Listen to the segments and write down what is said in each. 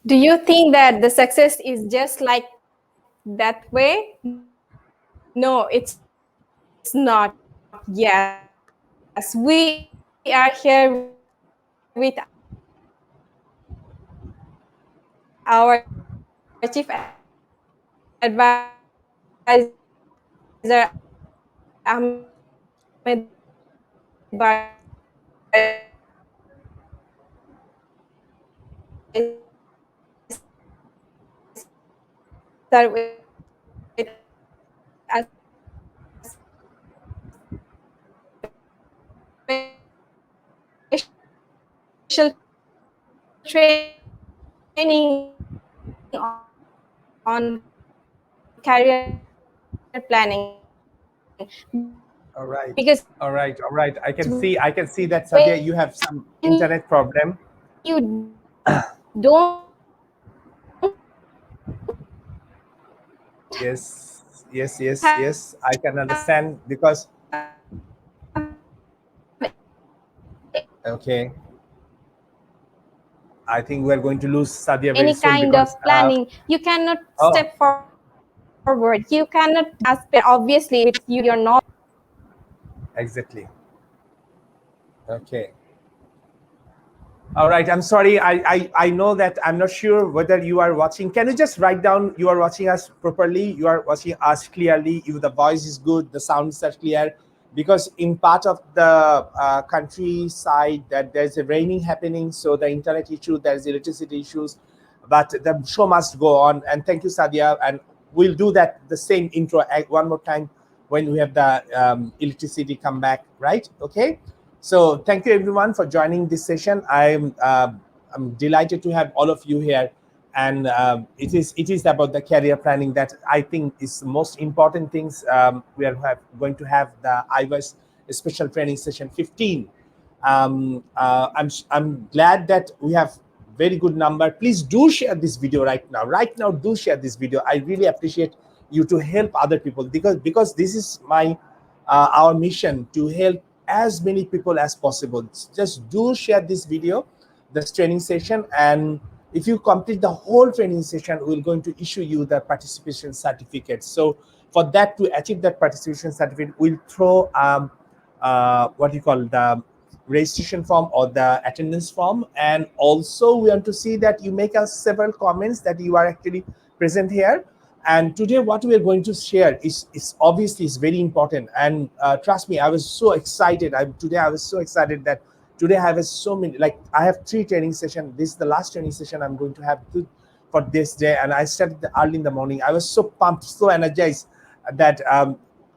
Do you think that the success is just like that way? No, it's not. Yes, we are here with our All right, because all right, all right. I can when see, I can see that you Sadia, you have some internet problem. don't Yes, yes, yes, have yes. I can understand because okay, I think we're going to lose Sadia very any soon kind of because planning, you cannot oh, step forward. You cannot aspire. Obviously, it's you're not. exactly. Okay. All right. I'm sorry. I know that I'm not sure whether you are watching. Can you just write down you are watching us properly? You are watching us clearly. You the voice is good. The sounds are clear. Because in part of the countryside that there's a raining happening, so the internet issue, there's electricity issues, but the show must go on. And thank you, Sadia. And we'll do that the same intro one more time when we have the electricity come back, right? Okay. So thank you everyone for joining this session. I'm delighted to have all of you here, and it is about the career planning that I think is the most important things. We are going to have the IYS special training session 15. I'm glad that we have very good number. Please do share this video right now. Right now, do share this video. I really appreciate you to help other people because this is my our mission to help as many people as possible. Just do share this video, this training session, and if you complete the whole training session, we're going to issue you the participation certificate. So for that, to achieve that participation certificate, we'll throw what you call the registration form or the attendance form, and also we want to see that you make us several comments that you are actually present here. And today what we are going to share is obviously is very important, and trust me, I was so excited. Today I was so excited that today I have so many, like I have 3 training sessions. This is the last training session I'm going to have for this day, and I started early in the morning. I was so pumped, so energized that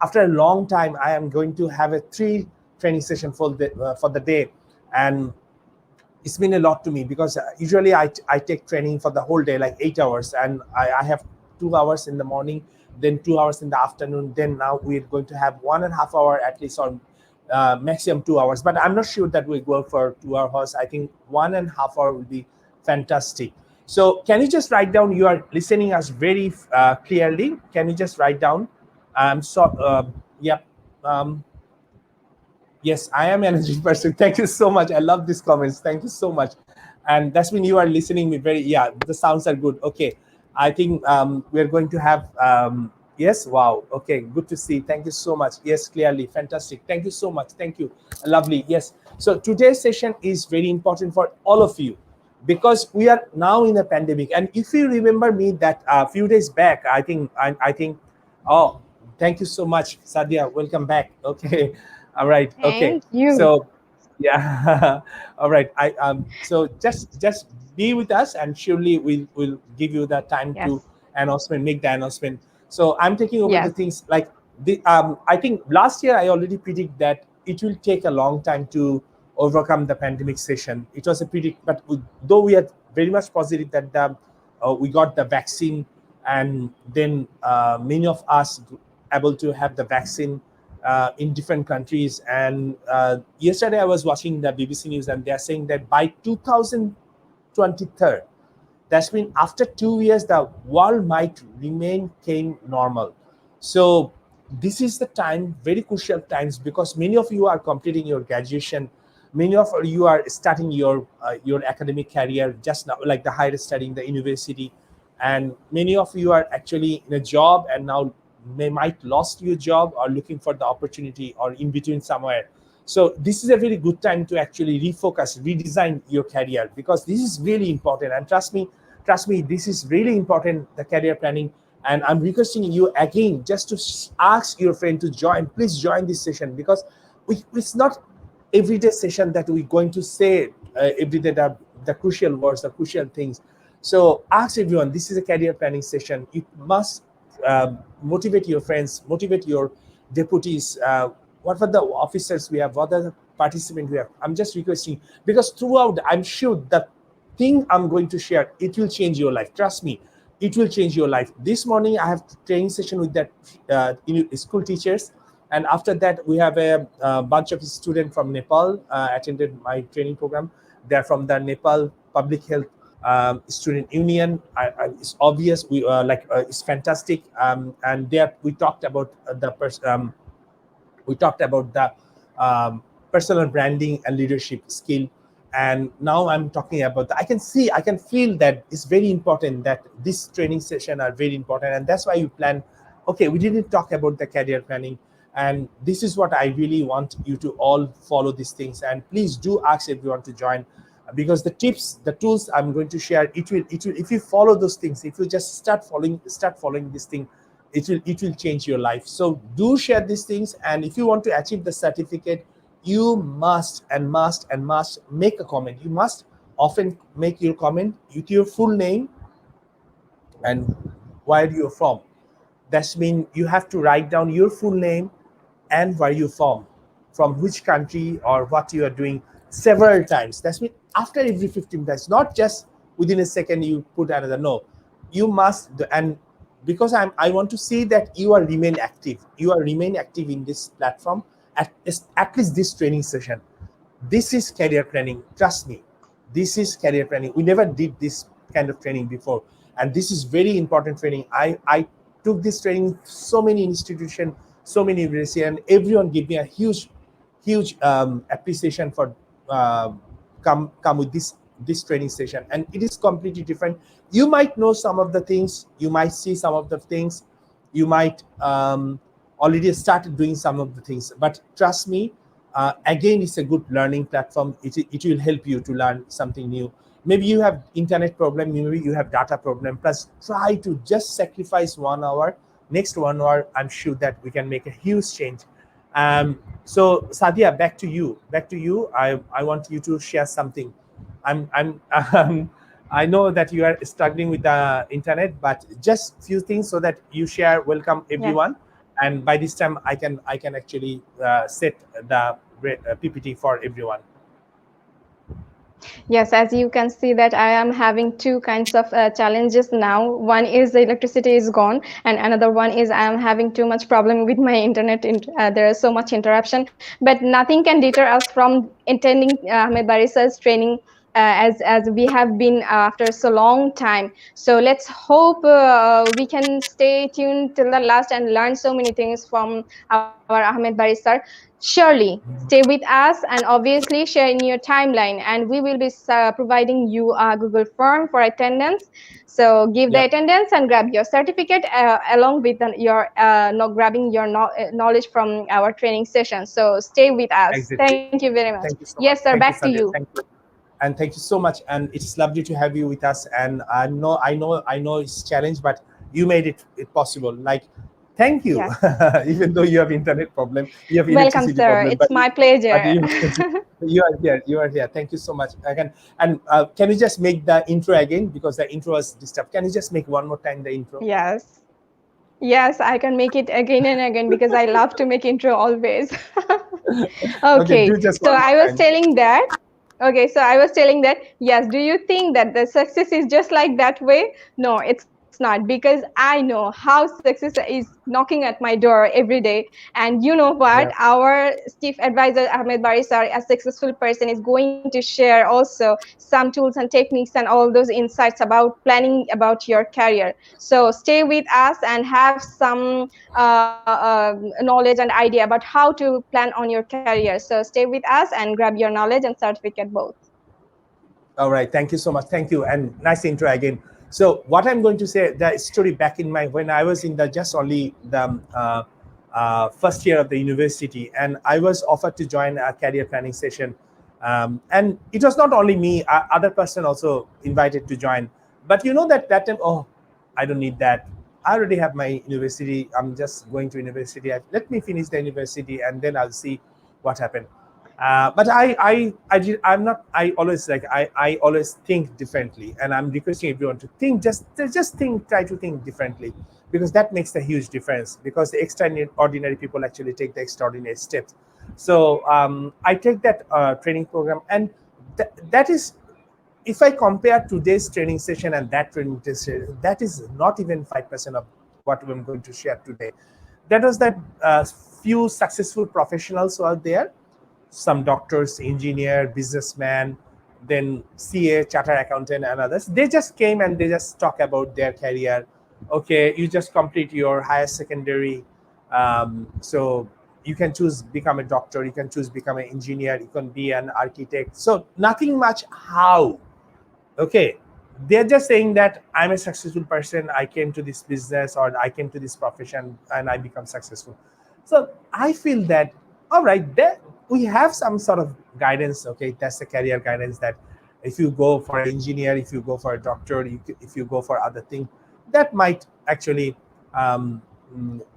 after a long time I am going to have a 3 training session for the day. And it's been a lot to me because usually I take training for the whole day, like 8 hours, and I have 2 hours in the morning, then 2 hours in the afternoon, then now we're going to have 1.5 hour at least, or maximum 2 hours, but I'm not sure that we'll go for 2 hours. I think 1.5 hour will be fantastic. So can you just write down, you are listening us very clearly, can you just write down yep. Yes, I am energy person. Thank you so much. I love these comments. Thank you so much. And that's when you are listening me very, yeah, the sounds are good. Okay. I think we're going to have, yes, wow. Okay, good to see. Thank you so much. Yes, clearly, fantastic. Thank you so much. Thank you. Lovely. Yes. So today's session is very important for all of you because we are now in a pandemic. And if you remember me that a few days back, I think, oh, thank you so much, Sadia. Welcome back. Okay. All right. Okay. Thank you. So, yeah. All right. So just be with us, and surely we'll give you the time to Yes. make the announcement. So I'm taking over the Yes. things like I think last year I already predict that it will take a long time to overcome the pandemic session. It was a predict, but though we are very much positive that we got the vaccine, and then many of us able to have the vaccine in different countries. And yesterday I was watching the BBC News, and they're saying that by 2023, that's mean after 2 years, the world might remain came normal. So this is the time, very crucial times, because many of you are completing your graduation. Many of you are starting your academic career just now, like the higher studying the university, and many of you are actually in a job and now might lost your job or looking for the opportunity or in between somewhere. So this is a very good time to actually refocus, redesign your career, because this is really important. And trust me, this is really important, the career planning. And I'm requesting you again just to ask your friend to join. Please join this session, because it's not everyday session that we're going to say every day the crucial words, the crucial things. So ask everyone, this is a career planning session. You must motivate your friends, motivate your deputies, what are the officers we have, what are the participants we have. I'm just requesting, because throughout, I'm sure the thing I'm going to share, it will change your life. Trust me, it will change your life. This morning, I have training session with that school teachers. And after that, we have a bunch of students from Nepal attended my training program. They're from the Nepal Public Health Student Union. It's obvious, we it's fantastic. And there we talked about we talked about the personal branding and leadership skill. And now I'm talking about I can see, I can feel that it's very important, that this training session are very important. And that's why you plan, okay, we didn't talk about the career planning. And this is what I really want you to all follow these things. And please do ask everyone to join, because the tips, the tools I'm going to share, it will, if you follow those things, if you just start following this thing, it will change your life. So do share these things. And if you want to achieve the certificate, you must make a comment. You must often make your comment with your full name and where you're from. That means you have to write down your full name and where you're from which country or what you are doing, several times. That's mean after every 15 minutes, not just within a second you put another. No, you must. And because I want to see that you are remain active. You are remain active in this platform at least this training session. This is career planning. Trust me, this is career planning. We never did this kind of training before, and this is very important training. I took this training so many institutions, so many universities, and everyone gave me a huge appreciation for uh, come with this training session. And it is completely different. You might know some of the things, you might see some of the things, you might already started doing some of the things, but trust me, again, it's a good learning platform. It will help you to learn something new. Maybe you have internet problem, maybe you have data problem, plus try to just sacrifice 1 hour. Next 1 hour, I'm sure that we can make a huge change. So Sadia, back to you. I want you to share something. I'm I know that you are struggling with the internet, but just few things so that you share. Welcome Yes. everyone, and by this time I can actually set the PPT for everyone. Yes, as you can see that I am having two kinds of challenges now. One is the electricity is gone, and another one is I am having too much problem with my internet. There is so much interruption, but nothing can deter us from attending Ahmed Bari sir's training. As we have been after so long time, so let's hope we can stay tuned till the last and learn so many things from our Ahmed Bari sir. Surely stay with us and obviously share in your timeline, and we will be providing you a Google form for attendance. So give the Yep, attendance and grab your certificate along with your grabbing your knowledge from our training session. So stay with us. exactly. Thank you very much. Thank you so Yes, much. sir. Thank Back you, to you. Sadia. Thank you. And thank you so much. And it's lovely to have you with us. And I know it's challenge, but you made it possible. Like, thank you. Yes. Even though you have internet problem, you have Welcome, electricity sir. problem, It's my but pleasure. you are here. You are here. Thank you so much. Again, and can you just make the intro again, because the intro was disturbed? Can you just make one more time the intro? Yes. Yes, I can make it again and again because I love to make intro always. Okay, do Okay, just so one more I was time. telling that. Okay, so I was telling that, yes, do you think that the success is just like that way? No, it's not. not, because I know how success is knocking at my door every day. And you know what? Yeah. Our chief advisor, Ahmed Bari sir, a successful person, is going to share also some tools and techniques and all those insights about planning about your career. So stay with us and have some knowledge and idea about how to plan on your career. So stay with us and grab your knowledge and certificate both. All right. Thank you so much. Thank you. And nice intro again. So what I'm going to say, the story back in my, when I was in the just only the first year of the university, and I was offered to join a career planning session. And it was not only me, other person also invited to join. But you know that that time, oh, I don't need that. I already have my university. I'm just going to university. Let me finish the university and then I'll see what happened. But I'm not. I always like. I always think differently, and I'm requesting everyone to think. Just think. Try to think differently, because that makes a huge difference. Because the extraordinary people actually take the extraordinary steps. So I take that training program, and that is, if I compare today's training session and that training session, that is not even 5% of what I'm going to share today. That was that few successful professionals who are there, some doctors, engineer, businessman, then CA, chartered accountant, and others. They just came and they just talk about their career. Okay, you just complete your higher secondary, so you can choose become a doctor, you can choose become an engineer, you can be an architect. So nothing much how. Okay, they're just saying that I'm a successful person, I came to this business or I came to this profession and I become successful. So I feel that, all right, there we have some sort of guidance. Okay, that's the career guidance, that if you go for an engineer, if you go for a doctor, if you go for other thing, that might actually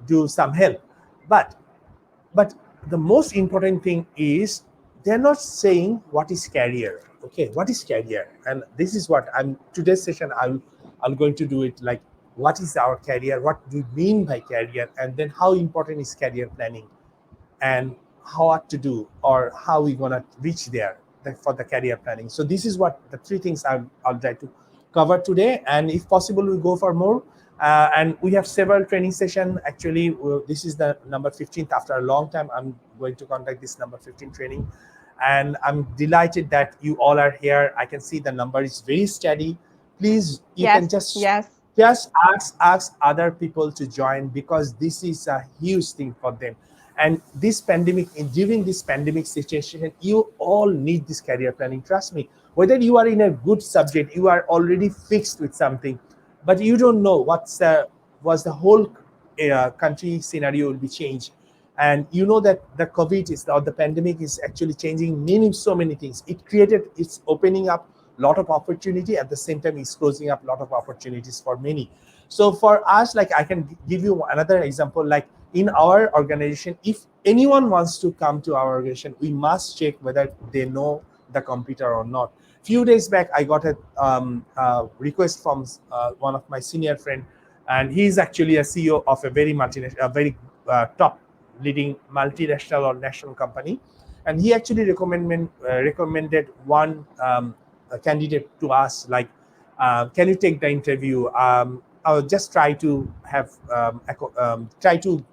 do some help. But but the most important thing is, they're not saying what is career. Okay, what is career? And this is what I'm today's session, I'm going to do it like, what is our career, what do we mean by career, and then how important is career planning, and how what to do, or how we gonna reach there for the career planning. So this is what the three things I'll try to cover today, and if possible we go for more. And we have several training session. Actually, this is the number 15th. After a long time, I'm going to conduct this number 15 training, and I'm delighted that you all are here. I can see the number is very steady. Please, you Yes, can yes, just ask other people to join, because this is a huge thing for them. And this pandemic, during this pandemic situation, you all need this career planning. Trust me, whether you are in a good subject, you are already fixed with something, but you don't know was the whole country scenario will be changed. And you know that the COVID is, or the pandemic is actually changing so many things. It's opening up a lot of opportunity, at the same time it's closing up a lot of opportunities for many. So for us, like, I can give you another example. Like, in our organization, if anyone wants to come to our organization, we must check whether they know the computer or not. Few days back, I got a request from one of my senior friend, and he's actually a CEO of a very multinational, a very top leading multinational or national company, and he actually recommended one candidate to us, like, can you take the interview? I'll just try to have try to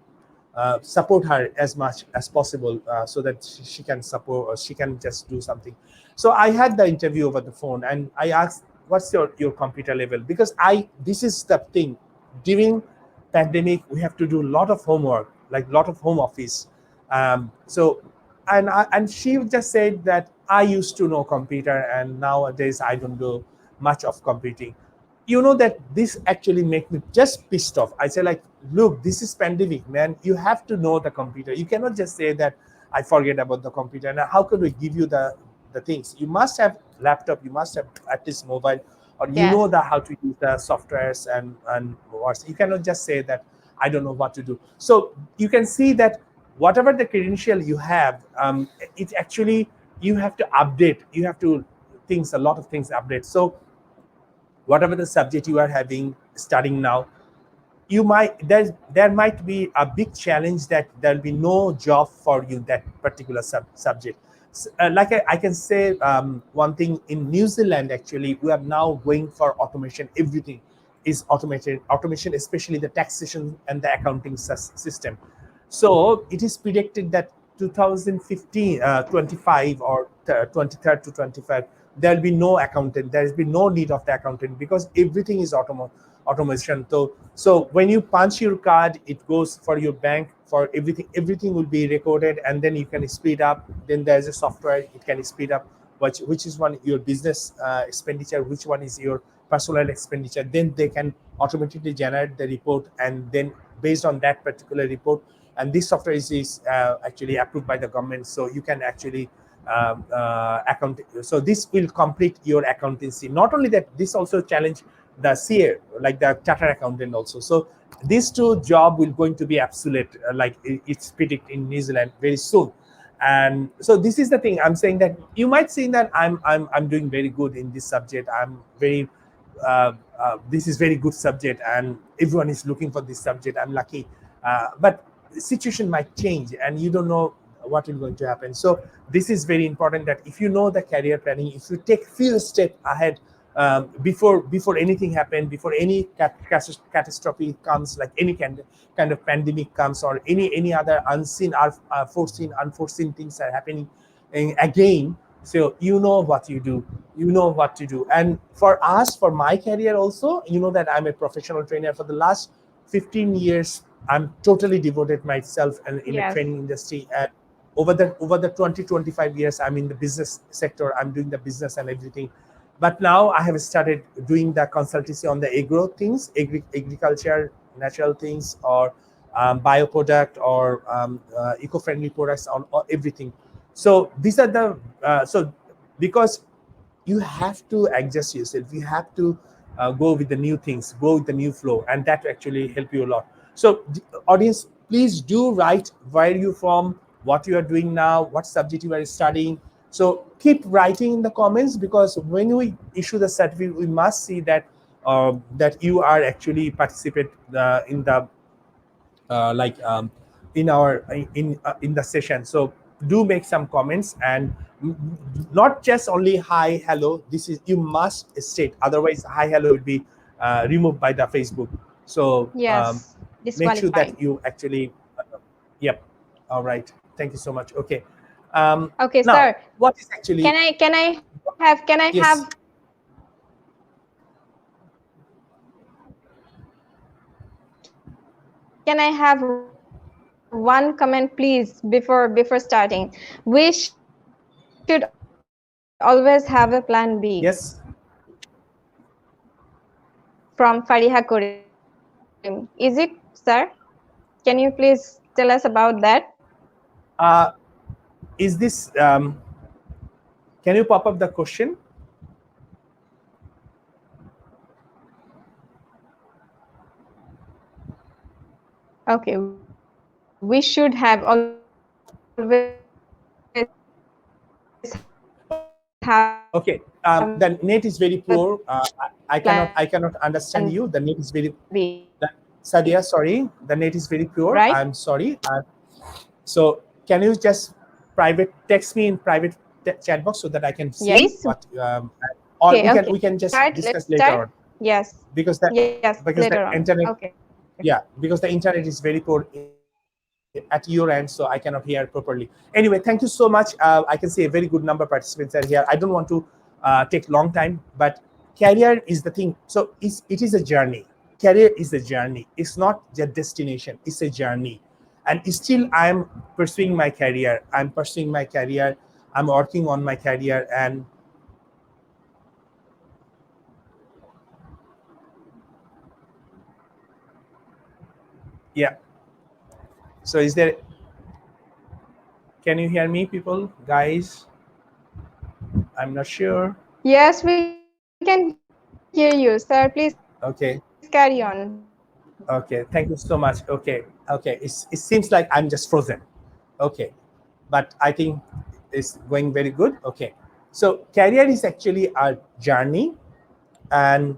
support her as much as possible, so that she can support, or she can just do something. So I had the interview over the phone, and I asked, what's your computer level? Because this is the thing, during pandemic we have to do a lot of homework, like a lot of home office. So and she just said that, I used to know computer, and nowadays I don't do much of computing. You know that this actually make me just pissed off. I say, like, look, this is pandemic, man. You have to know the computer. You cannot just say that I forget about the computer. Now, how could we give you the things? You must have laptop. You must have at least mobile, or you yes, know the how to use the softwares and what. You cannot just say that I don't know what to do. So you can see that whatever the credential you have, it actually, you have to update. You have to things a lot of things update. So whatever the subject you are having studying now, you might there might be a big challenge that there'll be no job for you that particular subject. Like I can say one thing, in New Zealand actually we are now going for automation, everything. is automated, automation, especially the taxation and the accounting system. So it is predicted that 2015, 25 or 23rd to 25, there'll be no accountant. There's be no need of the accountant because everything is automation. So when you punch your card, it goes for your bank for everything. Everything will be recorded, and then you can speed up. Then there's a software it can speed up which is one your business expenditure, which one is your personal expenditure. Then they can automatically generate the report, and then based on that particular report, and this software is actually approved by the government, so you can actually account. So this will complete your accountancy. Not only that, this also challenge the CA, like the chartered accountant also. So these two job will going to be obsolete, like it's predicted in New Zealand very soon. And so this is the thing I'm saying, that you might say that I'm doing very good in this subject. I'm very this is very good subject, and everyone is looking for this subject. I'm lucky, but the situation might change, and you don't know what is going to happen. So this is very important, that if you know the career planning, if you take few steps ahead, before anything happens, before any catastrophe comes, like any kind of pandemic comes, or any other unseen or unforeseen things are happening again. So you know what you do, you know what to do. And for us, for my career also, you know that I'm a professional trainer for the last 15 years. I'm totally devoted myself and in a Yes. training industry. And over the 20-25 years, I'm in the business sector. I'm doing the business and everything. But now I have started doing the consultancy on the agro things, agriculture, natural things, or bioproduct, or eco-friendly products, on everything. So these are the so because you have to adjust yourself, you have to go with the new things, go with the new flow, and that actually help you a lot. So audience, please do write where you from, what you are doing now, what subject you are studying. So keep writing in the comments, because when we issue the certificate, we must see that that you are actually participate in the like in our in the session. So do make some comments, and not just only hi hello. This is, you must state, otherwise hi hello will be removed by the Facebook. So Yes. make sure that Disqualified. you actually yep. All right, thank you so much. Okay, Okay, now sir. what is actually, Can I yes, have one comment, please, before starting? We should always have a plan B. yes, From Fariha Karim. Is it, sir? Can you please tell us about that? uh, is this can you pop up the question? Okay, we should have always have a plan B. Okay, the net is very poor. I cannot understand you. The net is very. The, Sadia, sorry, the net is very Right? poor. I'm sorry. So can you just private text me in private chat box so that I can Yes, see please. what, or Okay, we okay. can just Let's discuss later start. on, Yes. because that Yes, because the later on. internet, Okay. yeah, because the internet is very poor at your end, so I cannot hear properly. Anyway, thank you so much. I can see a very good number of participants are here. I don't want to take long time, but career is the thing. So it is a journey. Career is a journey. It's not the destination. It's a journey. And still, I'm pursuing my career. I'm pursuing my career. I'm working on my career, and yeah. So is there? Can you hear me, people, guys? I'm not sure. Yes, we can hear you, sir. Please carry on. Okay. Okay, thank you so much. Okay, okay. It seems like I'm just frozen. Okay, but I think it's going very good. Okay, so career is actually a journey, and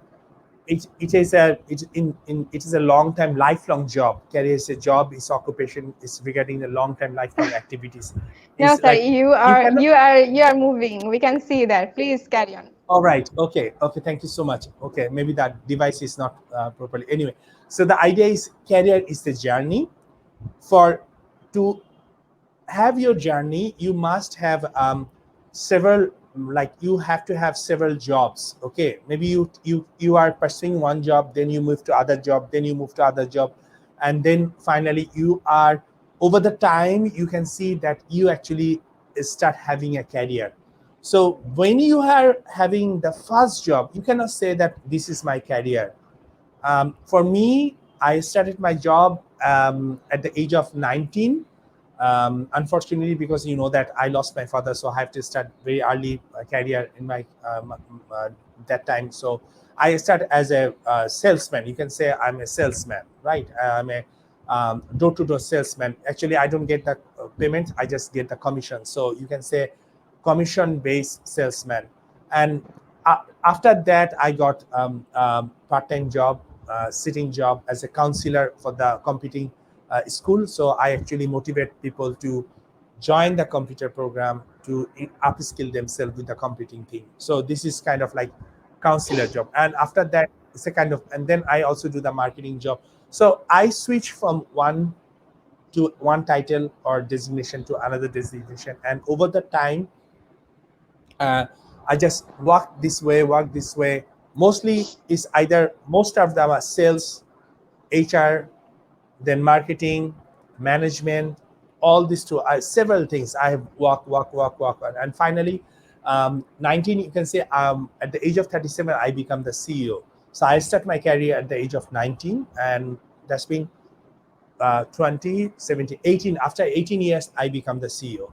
it is it is a long time, lifelong job. Career is a job, is occupation, is regarding the long time, lifelong activities. No, It's sir, like you cannot. you are moving. We can see that. Please carry on. All right. Okay. Okay. Thank you so much. Okay. Maybe that device is not properly. Anyway, so the idea is career is the journey. For to have your journey, you must have several, like you have to have several jobs. Okay. Maybe you are pursuing one job, then you move to other job, then you move to other job, and then finally you are, over the time you can see that you actually start having a career. So when you are having the first job, you cannot say that this is my career. For me, I started my job at the age of 19. Unfortunately, because you know that I lost my father, so I have to start very early career in my that time. So I started as a salesman. You can say I'm a salesman, right? I'm a door-to-door salesman. Actually, I don't get the payment; I just get the commission. So you can say commission-based salesman. And after that, I got part-time job, sitting job as a counselor for the computing school. So I actually motivate people to join the computer program to upskill themselves with the computing thing. So this is kind of like counselor job. And after that, it's a kind of, and then I also do the marketing job. So I switch from one title or designation to another designation. And over the time, uh, I just walk this way. Mostly is either, most of them are sales, HR, then marketing, management, all these two, several things. I have walk, and finally, 19. You can say at the age of 37, I become the CEO. So I start my career at the age of 19, and that's been 20, 17, 18. After 18 years, I become the CEO.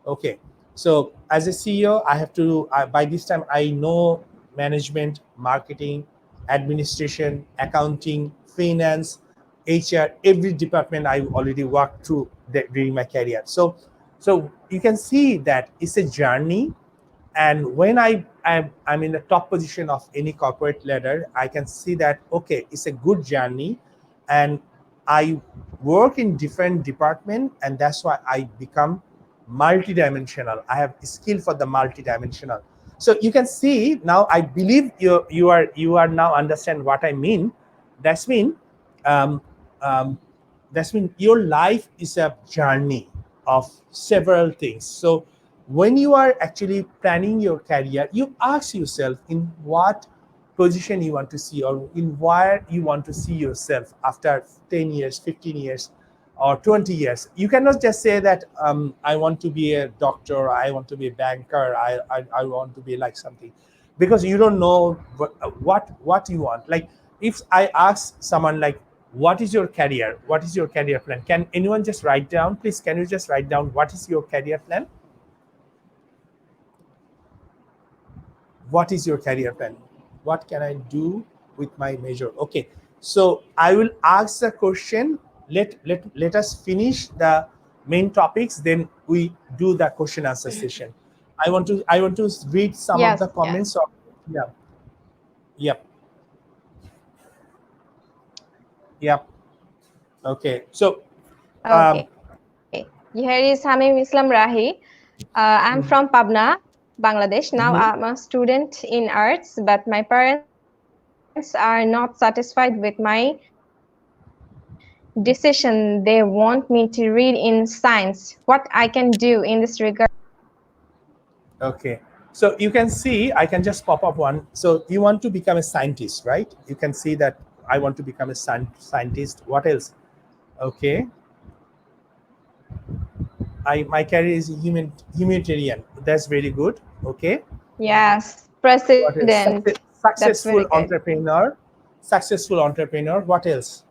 Okay. So as a CEO, I have to, by this time, I know management, marketing, administration, accounting, finance, HR, every department I already worked through during my career. So you can see that it's a journey. And when I'm in the top position of any corporate ladder, I can see that, okay, it's a good journey. And I work in different department, and that's why I become multidimensional. I have skill for the multidimensional. So you can see now, I believe you are now understand what I mean. That's mean um, um, that's mean your life is a journey of several things. So when you are actually planning your career, you ask yourself in what position you want to see, or in where you want to see yourself after 10 years, 15 years, or 20 years. You cannot just say that I want to be a doctor, I want to be a banker, I want to be like something, because you don't know what you want. Like, if I ask someone like, what is your career, what is your career plan, can anyone just write down, please? Can you just write down what is your career plan? What is your career plan? What can I do with my major? Okay, so I will ask the question. Let us finish the main topics, then we do the question answer session. I want to read some of the Yes, comments yes. of, yeah. Yep. Yep. Okay, so um Okay. Here is Hamim Islam Rahi. I'm from Pabna, Bangladesh. Now mhm. I'm a student in arts, but my parents are not satisfied with my decision. They want me to read in science. What I can do in this regard? Okay, so you can see, I can just pop up one. So you want to become a scientist, right? You can see that I want to become a scientist. What else? Okay, I my career is humanitarian. That's very good. Okay. Yes, What else? president. That's very Successful good. entrepreneur. Successful entrepreneur. What else?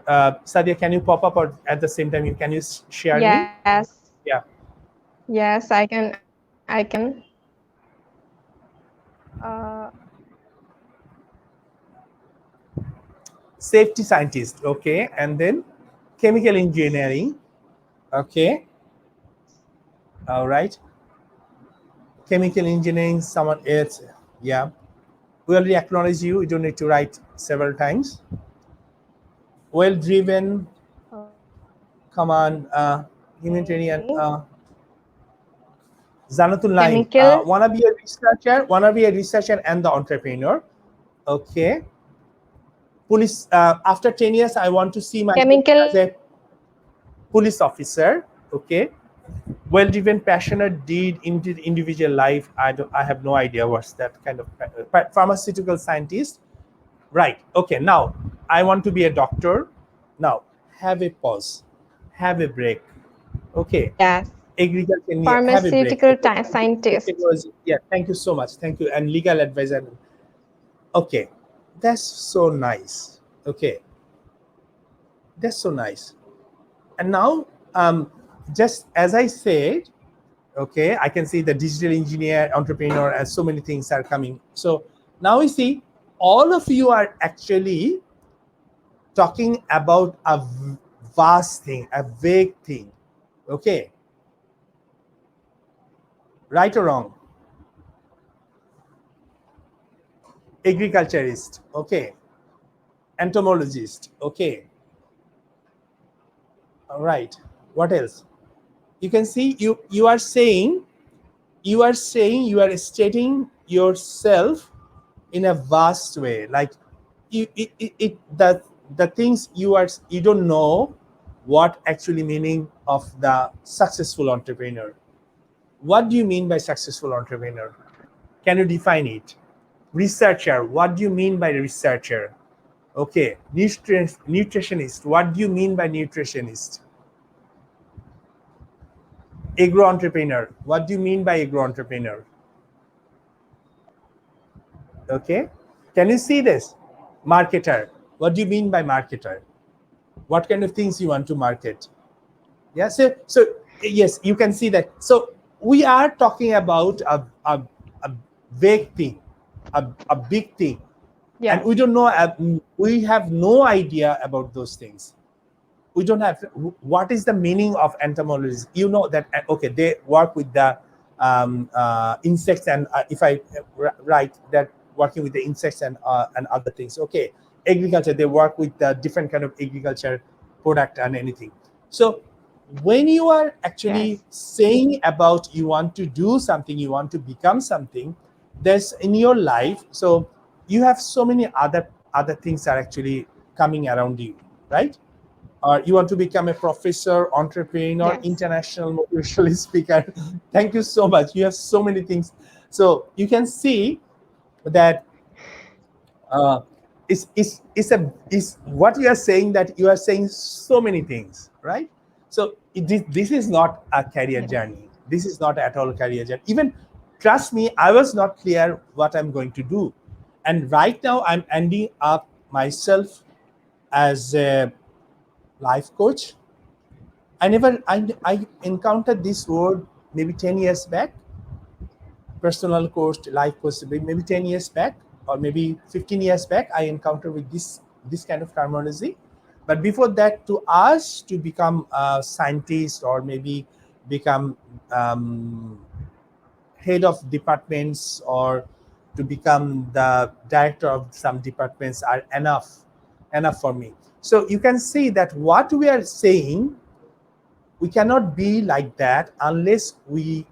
Sadia, can you pop up, or at the same time, you can you share me? Yes, Yeah. yes, I can. Uh, Safety scientist. Okay, and then chemical engineering. Okay. All right. Chemical engineering. Someone else. Yeah. We already acknowledge you. You don't need to write several times. Well driven. okay. Come on. Humanitarian. Zanatul Naim, Chemical. wanna be a researcher and the entrepreneur. Okay. Police, after 10 years, I want to see myself Chemical. as a police officer. Okay. Well-driven, passionate deed into individual life. I have no idea what's that kind of pharmaceutical scientist. Right. Okay. Now, I want to be a doctor. Now, have a pause, have a break. Okay. Yes. Agriculture, have a break. Pharmaceutical Okay. scientist. Technology. Yeah. Thank you so much. Thank you. And legal advisor. Okay. That's so nice. Okay. That's so nice. And now, just as I said, okay, I can see the digital engineer, entrepreneur, and so many things are coming. So now we see all of you are actually talking about a vast thing, a vague thing. Okay, right or wrong? Agriculturist, okay. Entomologist, okay. All right. What else? You can see you are saying you are stating yourself in a vast way, like the things you don't know what actually meaning of the successful entrepreneur. What do you mean by successful entrepreneur? Can you define it? Researcher, what do you mean by researcher? Okay. Nutritionist, what do you mean by nutritionist? Agro entrepreneur, what do you mean by agro entrepreneur? Okay. Can you see this? Marketer, what do you mean by marketer? What kind of things you want to market? Yeah. So yes, you can see that. So we are talking about a vague thing, a big thing, and Yes. we don't know. We have no idea about those things. We don't have what is the meaning of entomology. You know that okay, they work with the insects, and if I write that working with the insects and other things. Okay, agriculture, they work with the different kind of agriculture product and anything. So when you are actually Yes. saying about you want to do something, you want to become something, there's in your life. So you have so many other things are actually coming around you, right? Or you want to become a professor, entrepreneur, Yes. international motivational speaker. Thank you so much. You have so many things. So you can see that uh, is what you are saying, that you are saying so many things, right? So this is not a career Yes. journey. This is not at all career journey. Even trust me, I was not clear what I'm going to do, and right now I'm ending up myself as a life coach. I encountered this word maybe 10 years back, personal coach, life coach, maybe 10 years back, or maybe 15 years back, I encountered with this kind of terminology. But before that, to us to become a scientist or maybe become head of departments or to become the director of some departments are enough for me. So you can see that what we are saying, we cannot be like that unless we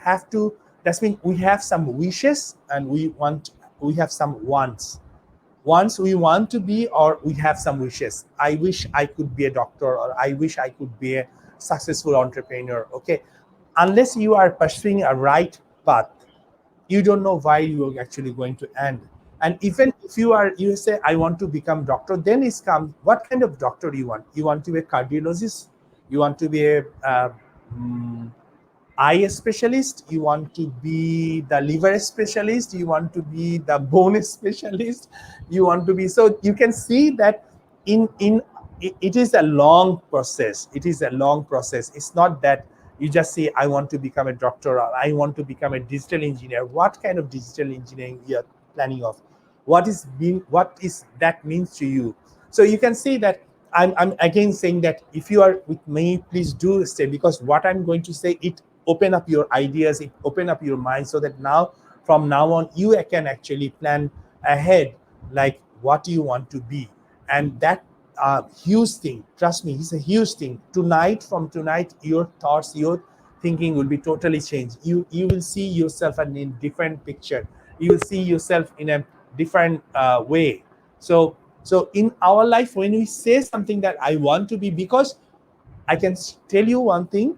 have to. That means we have some wishes and we have some wants. Once we want to be, or we have some wishes. I wish I could be a doctor, or I wish I could be a successful entrepreneur. Okay, unless you are pursuing a right path, you don't know why you're actually going to end. And even if you say I want to become doctor, then it's come what kind of doctor you want. You want to be a cardiologist, you want to be a mm, eye specialist, you want to be the liver specialist, you want to be the bone specialist, you want to be. So you can see that in it is a long process. It is a long process. It's not that you just say I want to become a doctor or I want to become a digital engineer. What kind of digital engineering you are planning of? What is that means to you? So you can see that I'm again saying that if you are with me, please do stay, because what I'm going to say, it open up your ideas, it open up your mind, so that now from now on you can actually plan ahead, like what you want to be. And that huge thing, trust me, it's a huge thing. Tonight, from tonight, your thoughts, thinking will be totally changed. You will see yourself in different picture. You will see yourself in a different way. So in our life, when we say something that I want to be, because I can tell you one thing,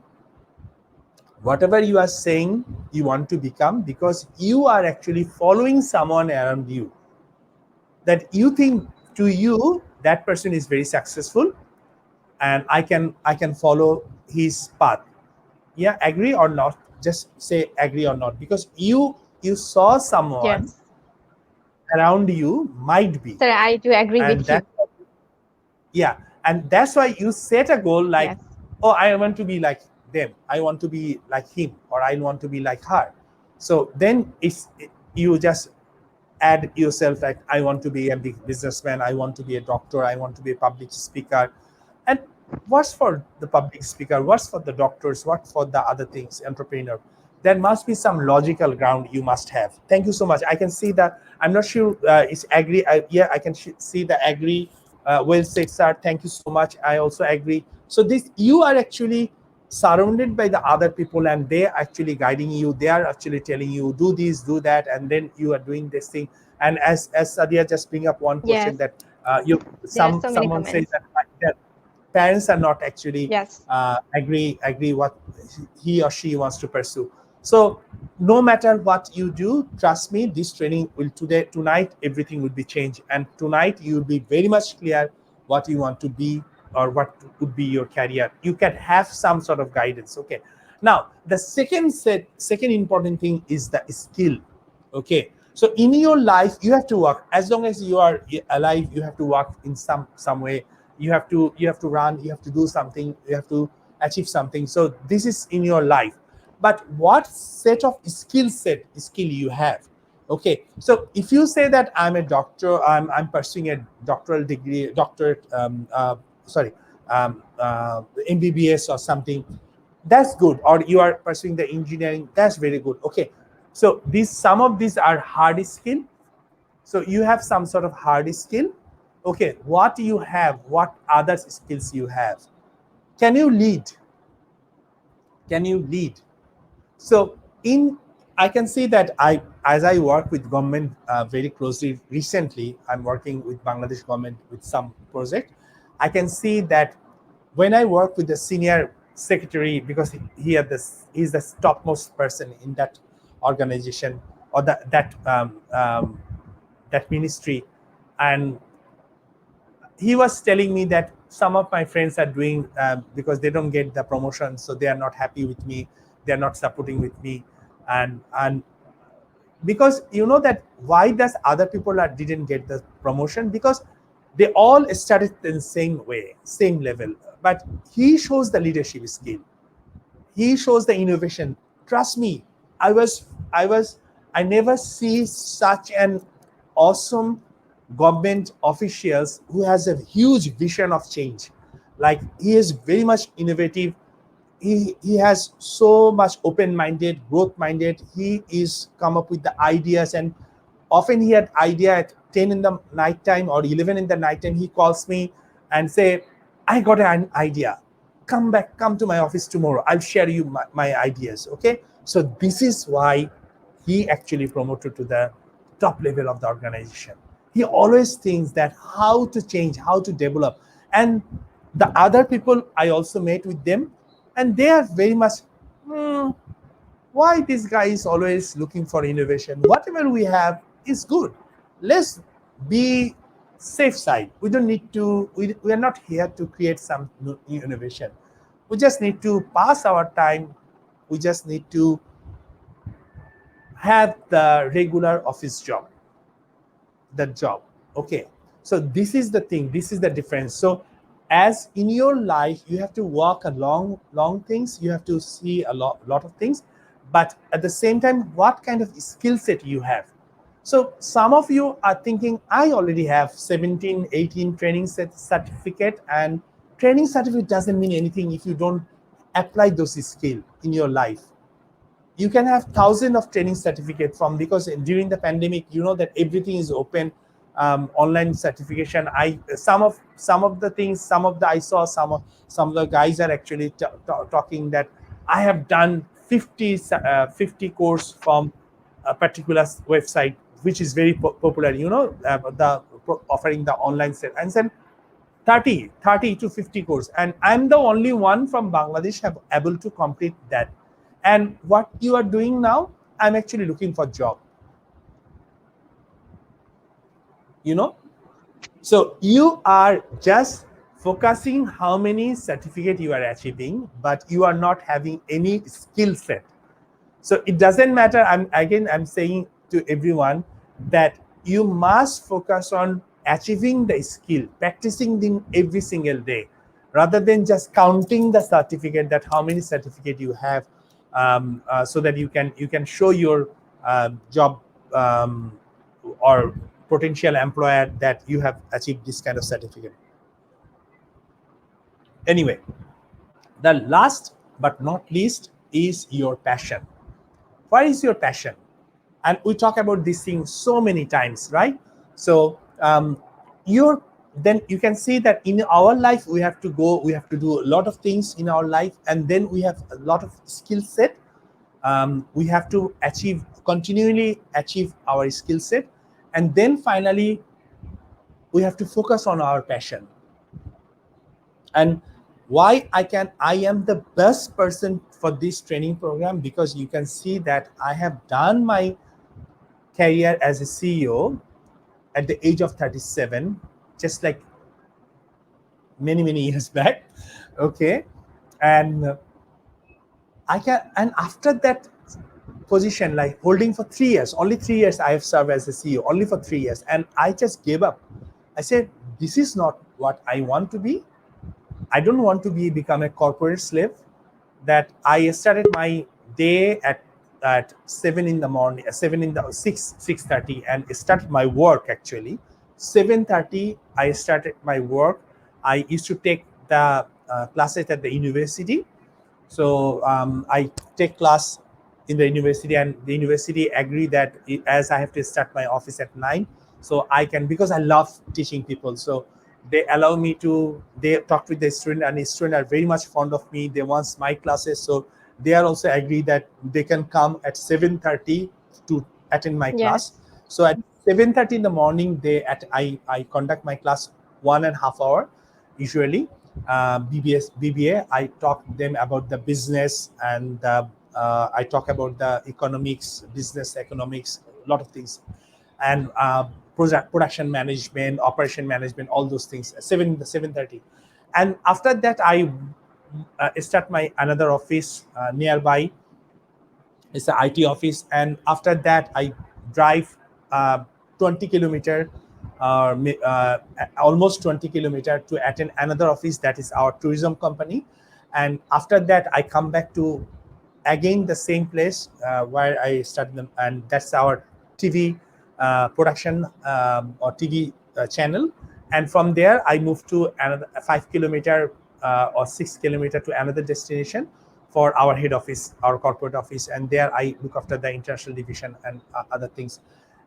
whatever you are saying you want to become, because you are actually following someone around you that you think, to you that person is very successful, and I can follow his path. Yeah, agree or not? Just say agree or not, because you saw someone Yes. around you might be, Sir, I do agree and with you. that, yeah, and that's why you set a goal like, Yes. oh, I want to be like them, I want to be like him, or I want to be like her. So then you just add yourself like, I want to be a big businessman, I want to be a doctor, I want to be a public speaker. And what's for the public speaker, what's for the doctors, what for the other things, entrepreneur? There must be some logical ground you must have. Thank you so much. I can see that. I'm not sure it's agree. Yeah, I can see the agree. Well said, sir. Thank you so much. I also agree. So this, you are actually surrounded by the other people, and they are actually guiding you. They are actually telling you, do this, do that, and then you are doing this thing. And as Sadia just bring up one question, Yes. that you There are so many someone says comments. that parents are not actually Yes. agree what he or she wants to pursue. So no matter what you do, trust me, this training will tonight everything will be changed, and tonight you will be very much clear what you want to be, or what would be your career. You can have some sort of guidance. Okay, now the second important thing is the skill. Okay, so in your life you have to work. As long as you are alive, you have to work in some way. You have to run, you have to do something, you have to achieve something. So this is in your life. But what set of skill you have? Okay, so if you say that I'm a doctor, I'm pursuing a doctoral degree, doctorate, sorry, um, uh, mbbs or something, that's good. Or you are pursuing the engineering, that's very good. Okay, so some of these are hard skill. So you have some sort of hard skill. Okay, what you have, what other skills you have? Can you lead? Can you lead? So in, I can see that as I work with government very closely recently, I'm working with Bangladesh government with some project. I can see that when I work with the senior secretary, because he's the topmost person in that organization, or that ministry, and he was telling me that some of my friends are doing, because they don't get the promotion, so they are not happy with me, they are not supporting with me. And because you know that, why does other people didn't get the promotion? Because they all started in the same way, same level. But he shows the leadership skill, he shows the innovation. Trust me, i was I was I never see such an awesome government officials who has a huge vision of change. Like, he is very much innovative. He has so much open minded, growth minded. He is come up with the ideas, and often he had idea at 10 in the night time or 11 in the night time. He calls me and say, I got an idea, come to my office tomorrow, I'll share you my ideas. Okay, so this is why he actually promoted to the top level of the organization. He always thinks that how to change, how to develop. And the other people I also met with them, and they are very much, "Hmm, why this guy is always looking for innovation? Whatever we have is good. Let's be safe side. We don't need to, we are not here to create some new innovation. We just need to pass our time. We just need to have the regular office job, that job. Okay, so this is the thing, this is the difference. So as in your life, you have to walk a long things, you have to see a lot of things. But at the same time, what kind of skill set you have? So some of you are thinking, I already have 17 18 training certificate, and training certificate doesn't mean anything if you don't apply those skills in your life. You can have thousands of training certificate from, because during the pandemic, you know that everything is open, online certification. I some of the things, some of the I saw some of the guys are actually talking that I have done 50 course from a particular website which is very popular, offering the online set, and then 30 to 50 course, and I'm the only one from Bangladesh have able to complete that. And what you are doing now, I'm actually looking for job, so you are just focusing how many certificate you are achieving, but you are not having any skill set. So it doesn't matter. I'm saying to everyone that you must focus on achieving the skill, practicing them every single day, rather than just counting the certificate, that how many certificate you have, so that you can show your job, or potential employer that you have achieved this kind of certificate. Anyway, the last but not least is your passion. What is your passion? And we talk about this thing so many times, right? So your then you can see that in our life we have to do a lot of things in our life, and then we have a lot of skill set. We have to continually achieve our skill set, and then finally we have to focus on our passion. And why I am the best person for this training program, because you can see that I have done my career as a CEO at the age of 37, just like many years back. Okay. And and after that position, like holding for 3 years, only 3 years I have served as a CEO, only for 3 years, and I just gave up. I said, this is not what I want to be. I don't want to become a corporate slave. That I started my day at 7 in the morning, 6:30, and started my work actually 7:30. I started my work. I used to take the classes at the university. So I take class in the university, and the university agree that as I have to start my office at 9, so I can, because I love teaching people, so they allow me to, they talk with the student, and the student are very much fond of me. They want my classes, so they are also agree that they can come at 7:30 to attend my class. Yes. So at 7:30 in the morning, I conduct my class 1.5 hour usually. BBA, I talk them about the business, and I talk about the economics, business economics, a lot of things, and production management, operation management, all those things. 7:30, and after that I start my another office nearby. It's the IT office, and after that I drive 20 kilometer, almost 20 kilometer, to attend another office, that is our tourism company. And after that I come back to again the same place where I started them, and that's our TV production, or TV channel. And from there I moved to another 5 kilometer or 6 kilometer to another destination for our head office, our corporate office, and there I look after the international division and other things.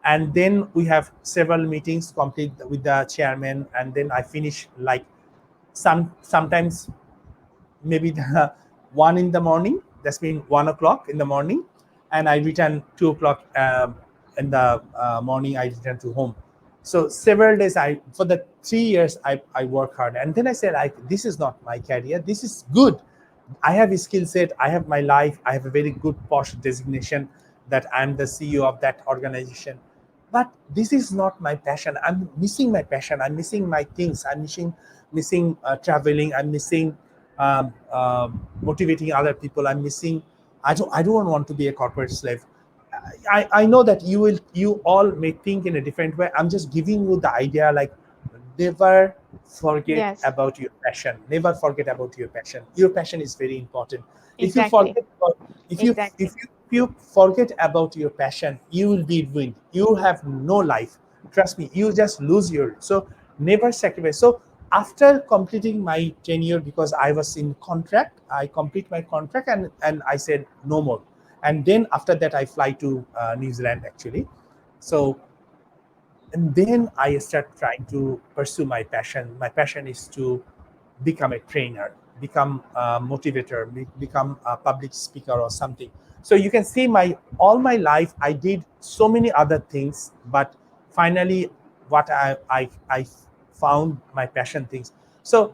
And then we have several meetings complete with the chairman, and then I finish like sometimes maybe the 1 in the morning. That's been 1 o'clock in the morning, and I return 2 o'clock in the morning. I return to home. So several days, I for the 3 years I work hard, and then I said, this is not my career. This is good. I have a skill set. I have my life. I have a very good posh designation that I'm the CEO of that organization. But this is not my passion. I'm missing my passion. I'm missing my things. I'm missing traveling. I'm missing motivating other people. I'm missing. I don't want to be a corporate slave. I know that you all may think in a different way. I'm just giving you the idea, like, never forget Yes. about your passion. Never forget about your passion. Your passion is very important. If you Exactly. forget about, Exactly. if you forget about your passion, you will be ruined. You have no life. Trust me, you just lose your. So never sacrifice. So after completing my tenure, because I was in contract, I complete my contract, and I said no more. And then after that I fly to New Zealand actually. So, and then I start trying to pursue my passion. My passion is to become a trainer. become a motivator, become a public speaker or something. So you can see all my life I did so many other things, but finally what I found my passion things. So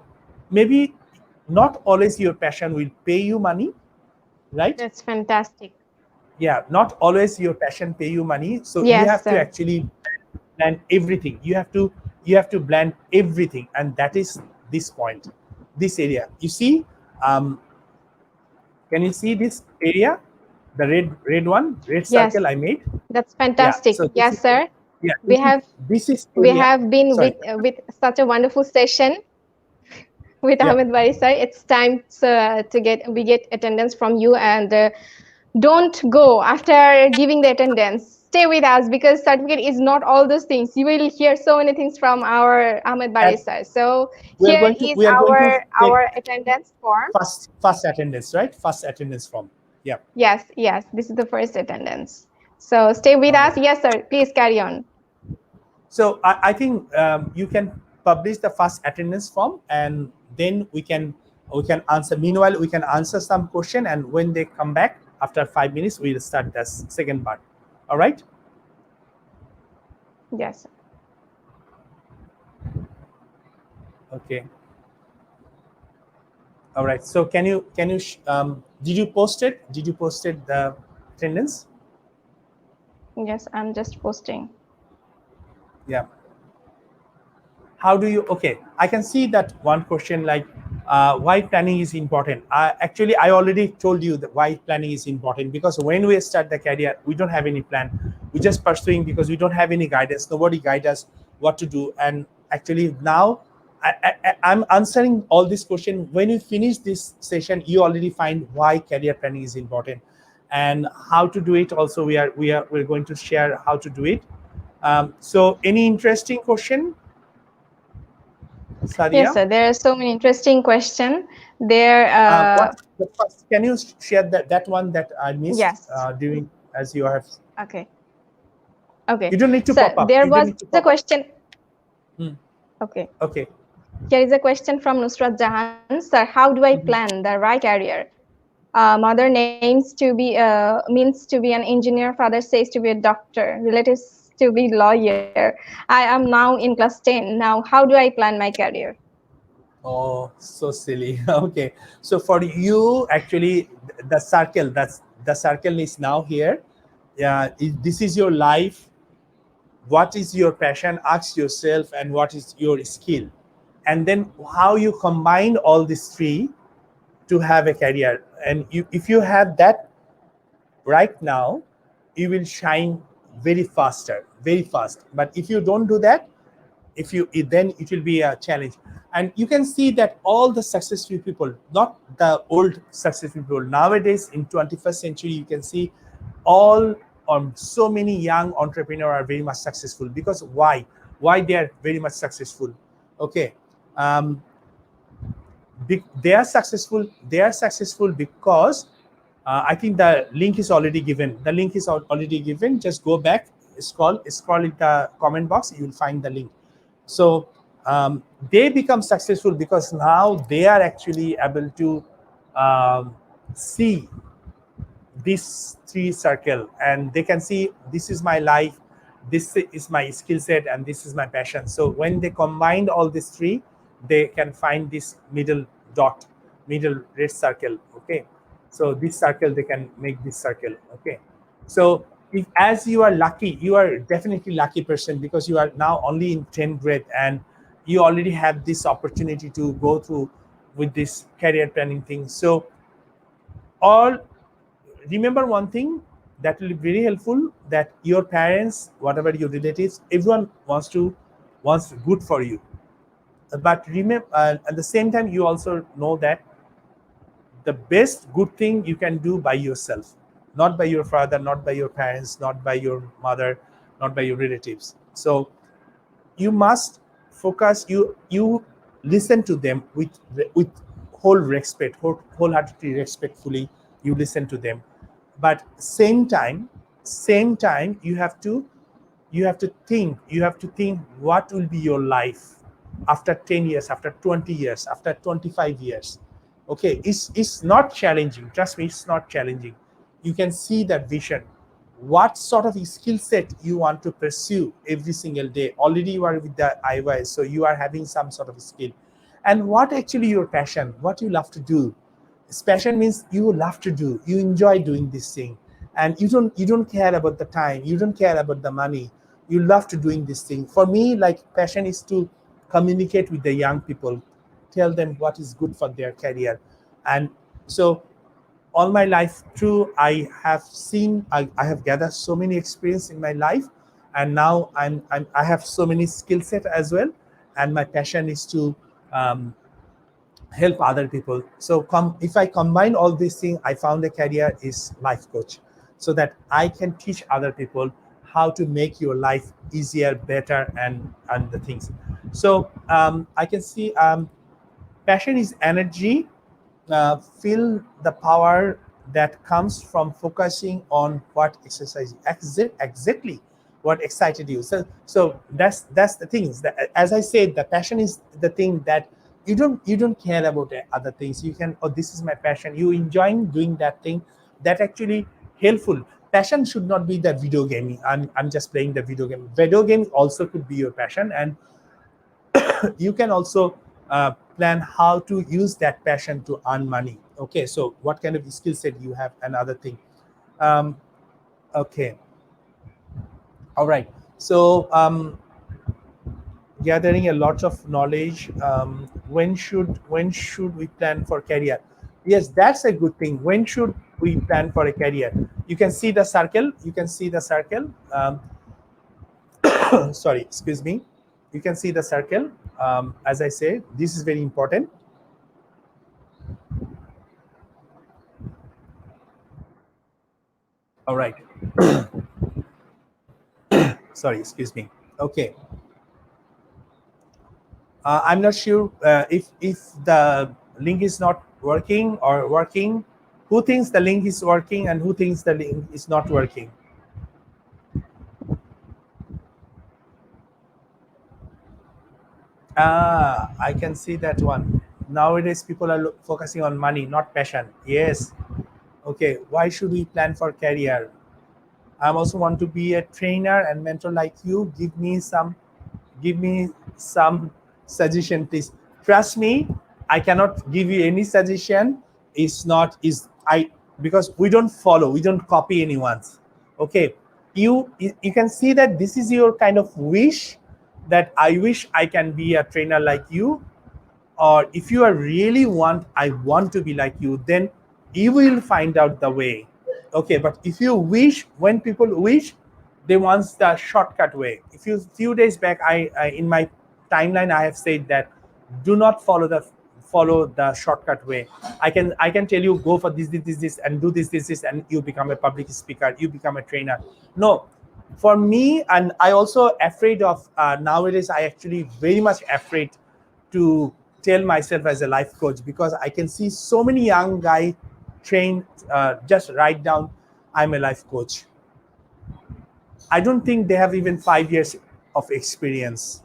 maybe not always your passion will pay you money, right? That's fantastic. Yeah, not always your passion pay you money. So you Yes, have to sir. actually blend everything. You have to blend everything, and that is this point, this area. You see, um, can you see this area, the red one, red Yes, circle I made? that's Yeah. fantastic. So this Yes, is, sir. yeah, We have this is we area. have been Sorry. with such a wonderful session with Yeah. Ahmed Bari, sir. It's time to get attendance from you, and don't go after giving the attendance. Stay with us because certificate is not all those things. You will hear so many things from our Ahmed Bari, And sir. So we are here going to is we are going to take our attendance form. first attendance, right? First attendance form. Yeah. Yes, yes, this is the first attendance. So stay with us. Yes, sir. Please carry on. So I think you can publish the first attendance form, and then we can answer. Meanwhile, we can answer some question, and when they come back after 5 minutes, we'll start the second part. All right. Yes. Okay. All right. So did you post it? Did you post it the attendance? Yes, I'm just posting. Yeah. How do you, okay, I can see that one question like why planning is important. Actually I already told you that why planning is important, because when we start the career we don't have any plan, we just pursuing because we don't have any guidance, nobody guide us what to do. And actually now I'm answering all this question. When you finish this session you already find why career planning is important and how to do it. Also we're going to share how to do it. So any interesting question, Yes, Sadia? sir. There are so many interesting questions. There, What the first? Can you share that one that I missed yes. during as you have? Okay. Okay. You don't need to So pop up. there You don't was need to a pop up. question. Hmm. Okay. Okay. Here is a question from Nusrat Jahan. Sir, how do I Mhm. plan the right career? Mother names to be means to be an engineer. Father says to be a doctor. Relatives to be lawyer. I am now in class 10. Now, how do I plan my career? Oh, so silly. Okay. So for you, actually, the circle. That's the circle is now here. Yeah. This is your life. What is your passion? Ask yourself, and what is your skill, and then how you combine all these three to have a career. And if you have that right now, you will shine very fast. But if you don't do that, then it will be a challenge. And you can see that all the successful people, not the old successful people, nowadays in 21st century, you can see all so many young entrepreneurs are very much successful. Because why they are very much successful? Okay. um, they are successful because I think the link is already given. The link is already given. Just go back, scroll in the comment box, you will find the link. So they become successful because now they are actually able to see this three circle, and they can see this is my life, this is my skill set, and this is my passion. So when they combine all these three, they can find this middle dot, middle red circle. Okay. So this circle, they can make this circle. Okay. So if, as you are lucky, you are definitely lucky person, because you are now only in 10th grade and you already have this opportunity to go through with this career planning thing. So all, remember one thing that will be very helpful, that your parents, whatever your relatives, everyone wants good for you. But remember, at the same time, you also know that the best good thing you can do by yourself, not by your father, not by your parents, not by your mother, not by your relatives. So you must focus, you listen to them with whole respect, wholeheartedly, respectfully, you listen to them. But same time you have to think what will be your life after 10 years, after 20 years, after 25 years. Okay, it's not challenging, trust me, it's not challenging. You can see that vision, what sort of skill set you want to pursue every single day. Already you are with the IYS, so you are having some sort of skill. And what actually your passion, what you love to do. Passion means you love to do, you enjoy doing this thing, and you don't care about the time, you don't care about the money, you love to doing this thing. For me, like, passion is to communicate with the young people, tell them what is good for their career. And so all my life through, I have seen, I have gathered so many experience in my life, and now I have so many skill set as well. And my passion is to um, help other people. So if I combine all these things, I found a career is life coach, so that I can teach other people how to make your life easier, better, and the things. So I can see passion is energy, feel the power that comes from focusing on what exercise exactly what excited you. So that's the thing. As I said, the passion is the thing that you don't care about other things. You can, oh, this is my passion, you enjoying doing that thing, that actually helpful. Passion should not be the video gaming. I'm just playing the video game also could be your passion. And you can also plan how to use that passion to earn money. Okay, so what kind of skill set you have, another thing. um, okay, all right. So gathering a lot of knowledge. When should we plan for career? Yes, that's a good thing. When should we plan for a career? You can see the circle, sorry, excuse me. You can see the circle. As I say, this is very important. All right. Sorry, excuse me. Okay. I'm not sure if the link is not working or working. Who thinks the link is working and who thinks the link is not working? I can see that one. Nowadays, people are focusing on money, not passion. Yes. Okay. Why should we plan for career? I also want to be a trainer and mentor like you. Give me some suggestion, please. Trust me, I cannot give you any suggestion. It's not is I Because we don't copy anyone's. Okay, you can see that this is your kind of wish, that I wish I can be a trainer like you. Or if you are really want, I want to be like you, then you will find out the way. Okay, but if you wish, when people wish, they want the shortcut way. If you few days back, I in my timeline I have said that do not follow the shortcut way. I can tell you, go for this and do this, and you become a public speaker, you become a trainer. No, for me, and I also afraid of nowadays, I actually very much afraid to tell myself as a life coach, because I can see so many young guy train, just write down, I'm a life coach. I don't think they have even 5 years of experience.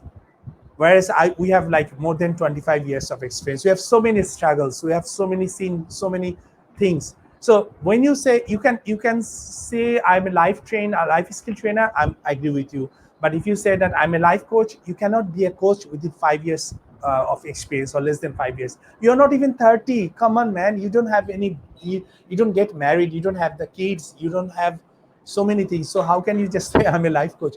Whereas we have like more than 25 years of experience. We have so many struggles. We have so many seen so many things. So when you say, you can say I'm a a life skill trainer, I agree with you. But if you say that I'm a life coach, you cannot be a coach within 5 years of experience, or less than 5 years. You're not even 30. Come on, man. You don't have any. You don't get married. You don't have the kids. You don't have so many things. So how can you just say I'm a life coach?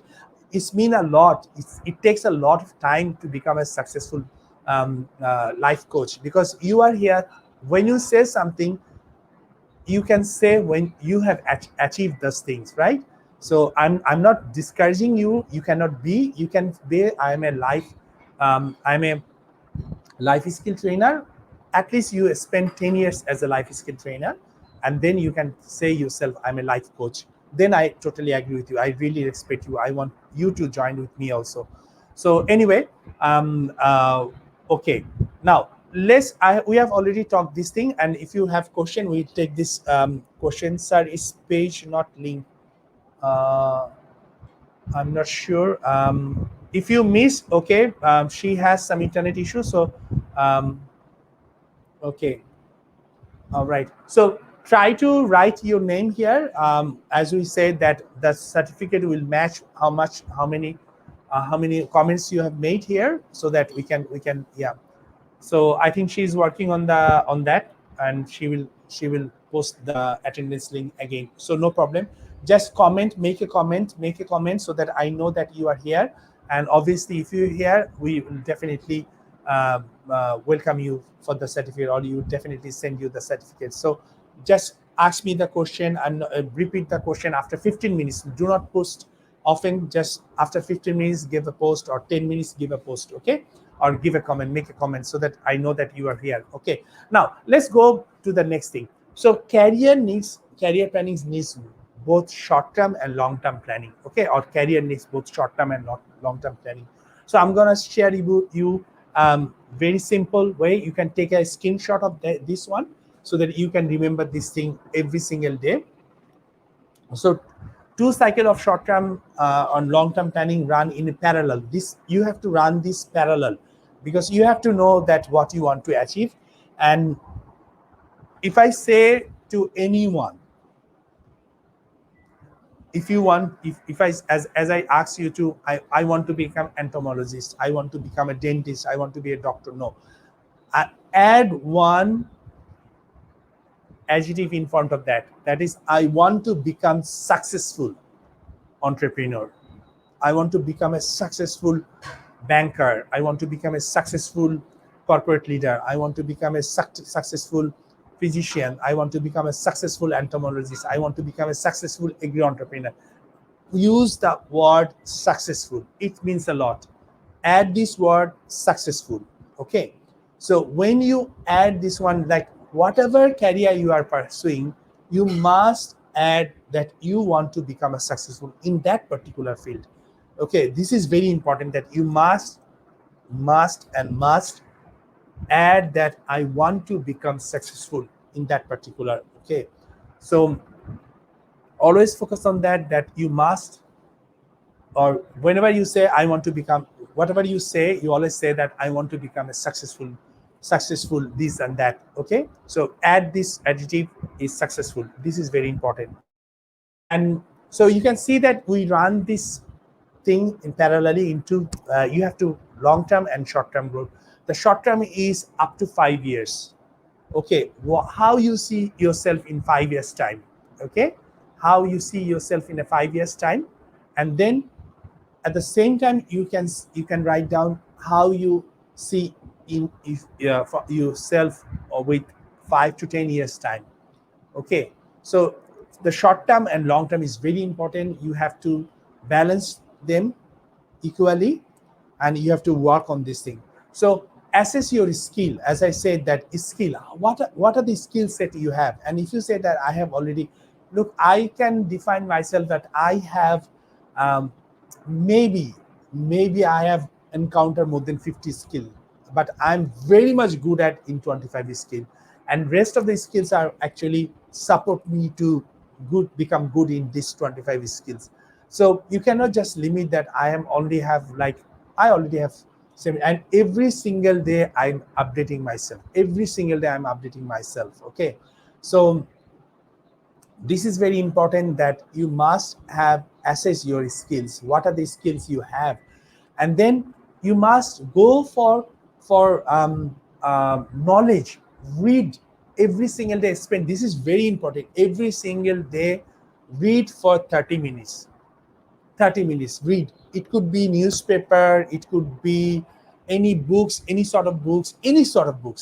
It's mean a lot. It takes a lot of time to become a successful life coach, because you are here. When you say something, you can say when you have achieved those things, right? So I'm not discouraging you. You cannot be. You can be. I'm a life skill trainer. At least you spend 10 years as a life skill trainer, and then you can say yourself, I'm a life coach. Then I totally agree with you. I really respect you. I want you to join with me also. So anyway, um, uh, okay. Now we have already talked this thing, and if you have question, we take this question. Sir, is page not link? Uh, I'm not sure. If you miss, okay, she has some internet issue. So, um, okay. All right. So try to write your name here. As we said that the certificate will match how many comments you have made here, so that we can yeah. So I think she's working on that, and she will post the attendance link again. So no problem. Just comment, make a comment, so that I know that you are here. And obviously, if you're here, we will definitely welcome you for the certificate, or you definitely send you the certificate. So just ask me the question and repeat the question after 15 minutes. Do not post often. Just after 15 minutes, give a post, or 10 minutes, give a post. Okay, or give a comment, make a comment, so that I know that you are here. Okay, now let's go to the next thing. So career planning needs both short-term and long-term planning. Okay, or career needs both short-term and long-term planning. So I'm gonna share you very simple way. You can take a screenshot of this one, so that you can remember this thing every single day. So two cycle of short term on long term planning run in parallel. This you have to run this parallel, because you have to know that what you want to achieve. And if I say to anyone, if you want, if I as I ask you to, I want to become entomologist, I want to become a dentist, I want to be a doctor. No, add one adjective in front of that. That is, I want to become successful entrepreneur. I want to become a successful banker. I want to become a successful corporate leader. I want to become a successful physician. I want to become a successful entomologist. I want to become a successful agri entrepreneur. Use the word successful. It means a lot. Add this word successful. Okay. So when you add this one, like whatever career you are pursuing, you must add that you want to become a successful in that particular field. Okay, this is very important, that you must add that I want to become successful in that particular. Okay, so always focus on that you must, or whenever you say I want to become, whatever you say, you always say that I want to become a successful this and that. Okay, so add this adjective is successful. This is very important. And so you can see that we run this thing in parallelly into you have to long term and short term growth. The short term is up to 5 years. Okay, how you see yourself in 5 years time. Okay, how you see yourself in a 5 years time. And then at the same time, you can write down how you see in if for yourself, or with 5 to 10 years time. Okay, so the short term and long term is very important. You have to balance them equally, and you have to work on this thing. So assess your skill. As I said, that skill, what are the skill set you have? And if you say that I have already, look, I can define myself that I have um, maybe I have encountered more than 50 skill, but I'm very much good at in 25 skill, and rest of the skills are actually support me to become good in this 25 skills. So you cannot just limit that I am already have, like, I already have seven, and every single day I'm updating myself. Every single day I'm updating myself. Okay, so this is very important, that you must have assess your skills. What are the skills you have? And then you must go for knowledge. Read every single day. Spend, this is very important, every single day read for 30 minutes. 30 minutes read. It could be newspaper, it could be any books, any sort of books.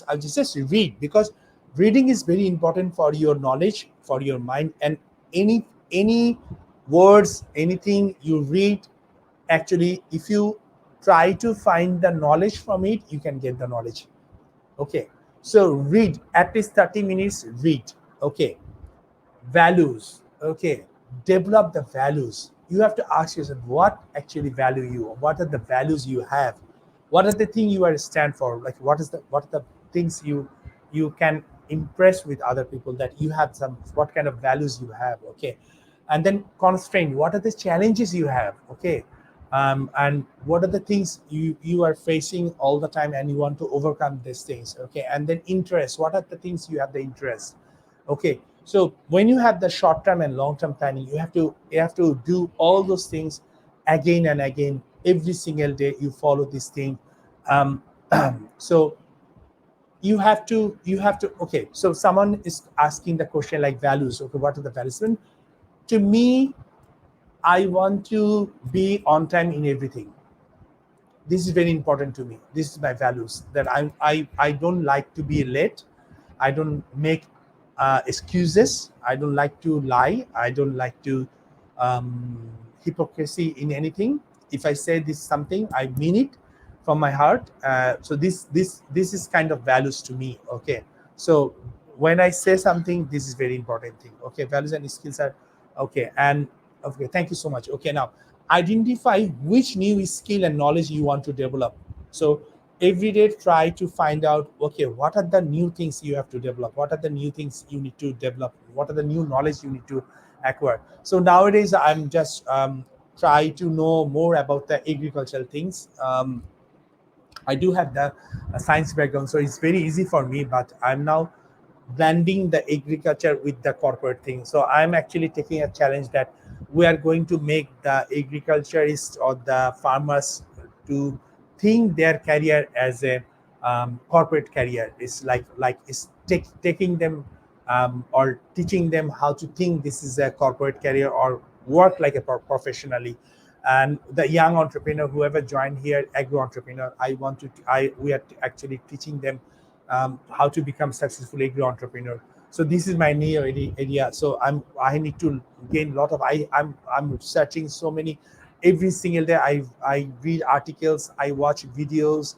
I'll just read, because reading is very important for your knowledge, for your mind. And any words, anything you read, actually, if you try to find the knowledge from it, you can get the knowledge. Okay, so read at least 30 minutes, read. Okay, values. Okay, develop the values. You have to ask yourself, what actually value you, what are the values you have, what are the things you are stand for, like what are the things you can impress with other people, that you have some, what kind of values you have. Okay, and then constraint, what are the challenges you have. Okay, and what are the things you are facing all the time and you want to overcome these things. Okay, and then interest, what are the things you have the interest. Okay, so when you have the short term and long term planning, you have to do all those things again and again. Every single day you follow this thing. um, so you have to okay, so someone is asking the question like values. Okay, what are the values? And to me, I want to be on time in everything. This is very important to me. This is my values, that I don't like to be late. I don't make excuses. I don't like to lie. I don't like to hypocrisy in anything. If I say this something, I mean it from my heart. So this is kind of values to me. Okay, so when I say something, this is very important thing. Okay, values and skills are okay. And okay, thank you so much. Okay, now identify which new skill and knowledge you want to develop. So every day try to find out, okay, what are the new things you have to develop, what are the new things you need to develop, what are the new knowledge you need to acquire. So nowadays I'm just try to know more about the agricultural things. I do have the science background, so it's very easy for me. But I'm now blending the agriculture with the corporate thing. So I'm actually taking a challenge that we are going to make the agriculturists or the farmers to think their career as a corporate career. It's like it's taking them or teaching them how to think this is a corporate career or work like a professionally. And the young entrepreneur, whoever joined here, agro entrepreneur, I want to I we are actually teaching them how to become successful agro entrepreneur. So this is my new area. So I need to gain a lot of I'm searching so many. Every single day I read articles, I watch videos,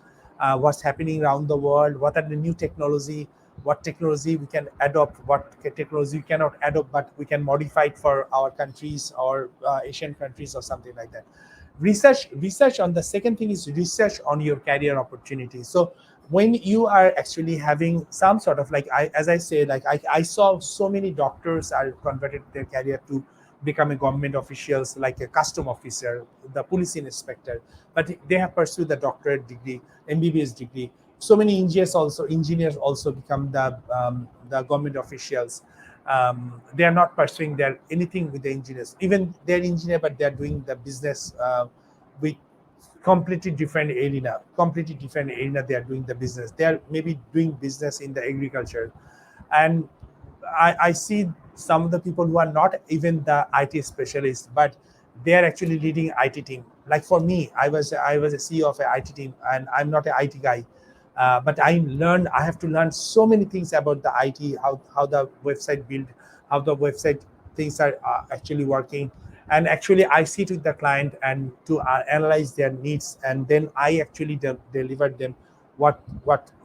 what's happening around the world, what are the new technology, what technology we can adopt, what technology we cannot adopt, but we can modify it for our countries or Asian countries or something like that. Research on the second thing is research on your career opportunities. So when you are actually having some sort of like as I say, like I saw so many doctors are converted their career to become a government officials, like a custom officer, the police inspector, but they have pursued the doctorate degree, MBBS degree. So many engineers also become the government officials. They are not pursuing their anything with the engineers, even they're engineer, but they're doing the business with completely different arena. They are doing the business, they are maybe doing business in the agriculture. And I see some of the people who are not even the IT specialists, but they are actually leading IT team. Like for me, I was a CEO of an IT team, and I'm not an IT guy. But I have to learn so many things about the IT, how the website build, how the website things are actually working. And actually I sit with the client and to analyze their needs, and then I actually deliver them what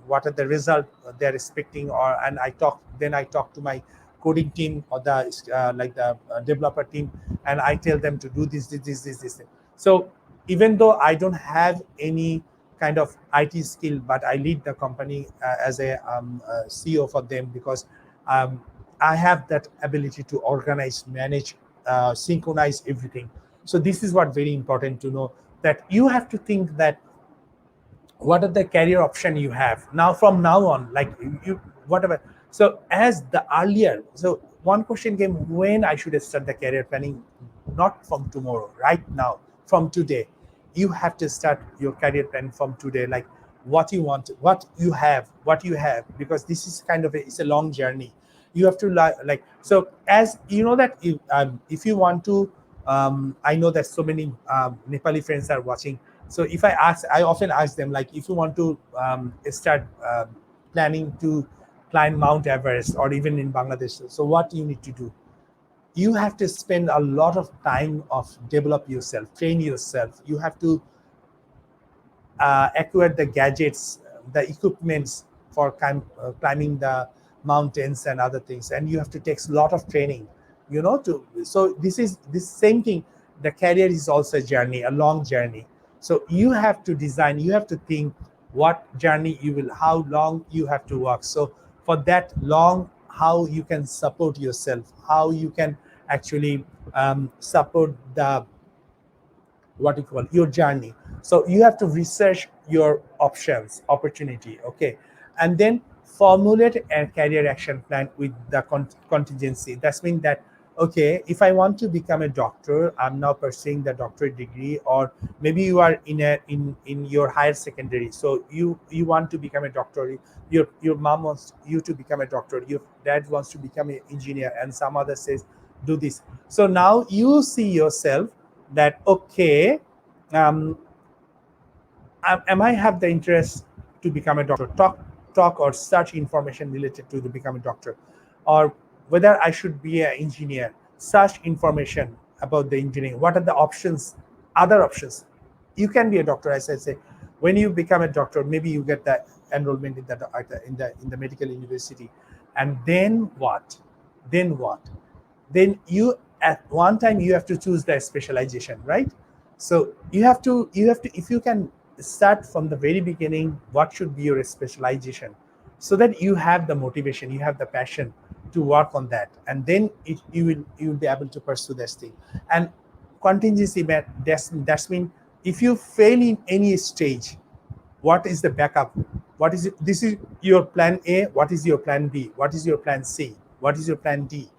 are the result they're expecting. Or and I talk to my coding team or the like the developer team, and I tell them to do this. So even though I don't have any kind of IT skill, but I lead the company as a CEO for them, because um, I have that ability to organize, manage, synchronize everything. So this is what very important to know, that you have to think that what are the career option you have now from now on, like you whatever. So as the earlier, so one question came, when I should start the career planning? Not from tomorrow, right now, from today. You have to start your career plan from today, like what you want, what you have, because this is kind of it's a long journey. You have to like so as you know that if you want to I know that so many Nepali friends are watching. So if I often ask them, like, if you want to start planning to climb Mount Everest or even in Bangladesh, so what you need to do? You have to spend a lot of time of develop yourself, train yourself. You have to acquire the gadgets, the equipments for climbing the mountains and other things, and you have to take a lot of training, to so this is this same thing. The career is also a journey, a long journey. So you have to design, you have to think what journey you will, how long you have to work. So for that long, how you can support yourself, how you can actually support the what you call your journey. So you have to research your options, opportunity, okay, and then formulate a career action plan with the contingency. That's mean that, okay, if I want to become a doctor, I'm now pursuing the doctorate degree, or maybe you are in your higher secondary, so you want to become a doctor. Your mom wants you to become a doctor, your dad wants to become an engineer, and some other says do this. So now you see yourself that, okay, um, am I have the interest to become a doctor? Talk or search information related to become a doctor, or whether I should be an engineer. Search information about the engineering. What are the options? Other options. You can be a doctor, as I say. When you become a doctor, maybe you get the enrollment in the medical university, and then what? Then what? Then you at one time you have to choose the specialization, right? So you have to if you can start from the very beginning, what should be your specialization, so that you have the motivation, you have the passion to work on that, and then you will be able to pursue this thing. And contingency, that's mean, if you fail in any stage, what is the backup? What is it? This is your plan A. What is your plan B? What is your plan C? What is your plan D?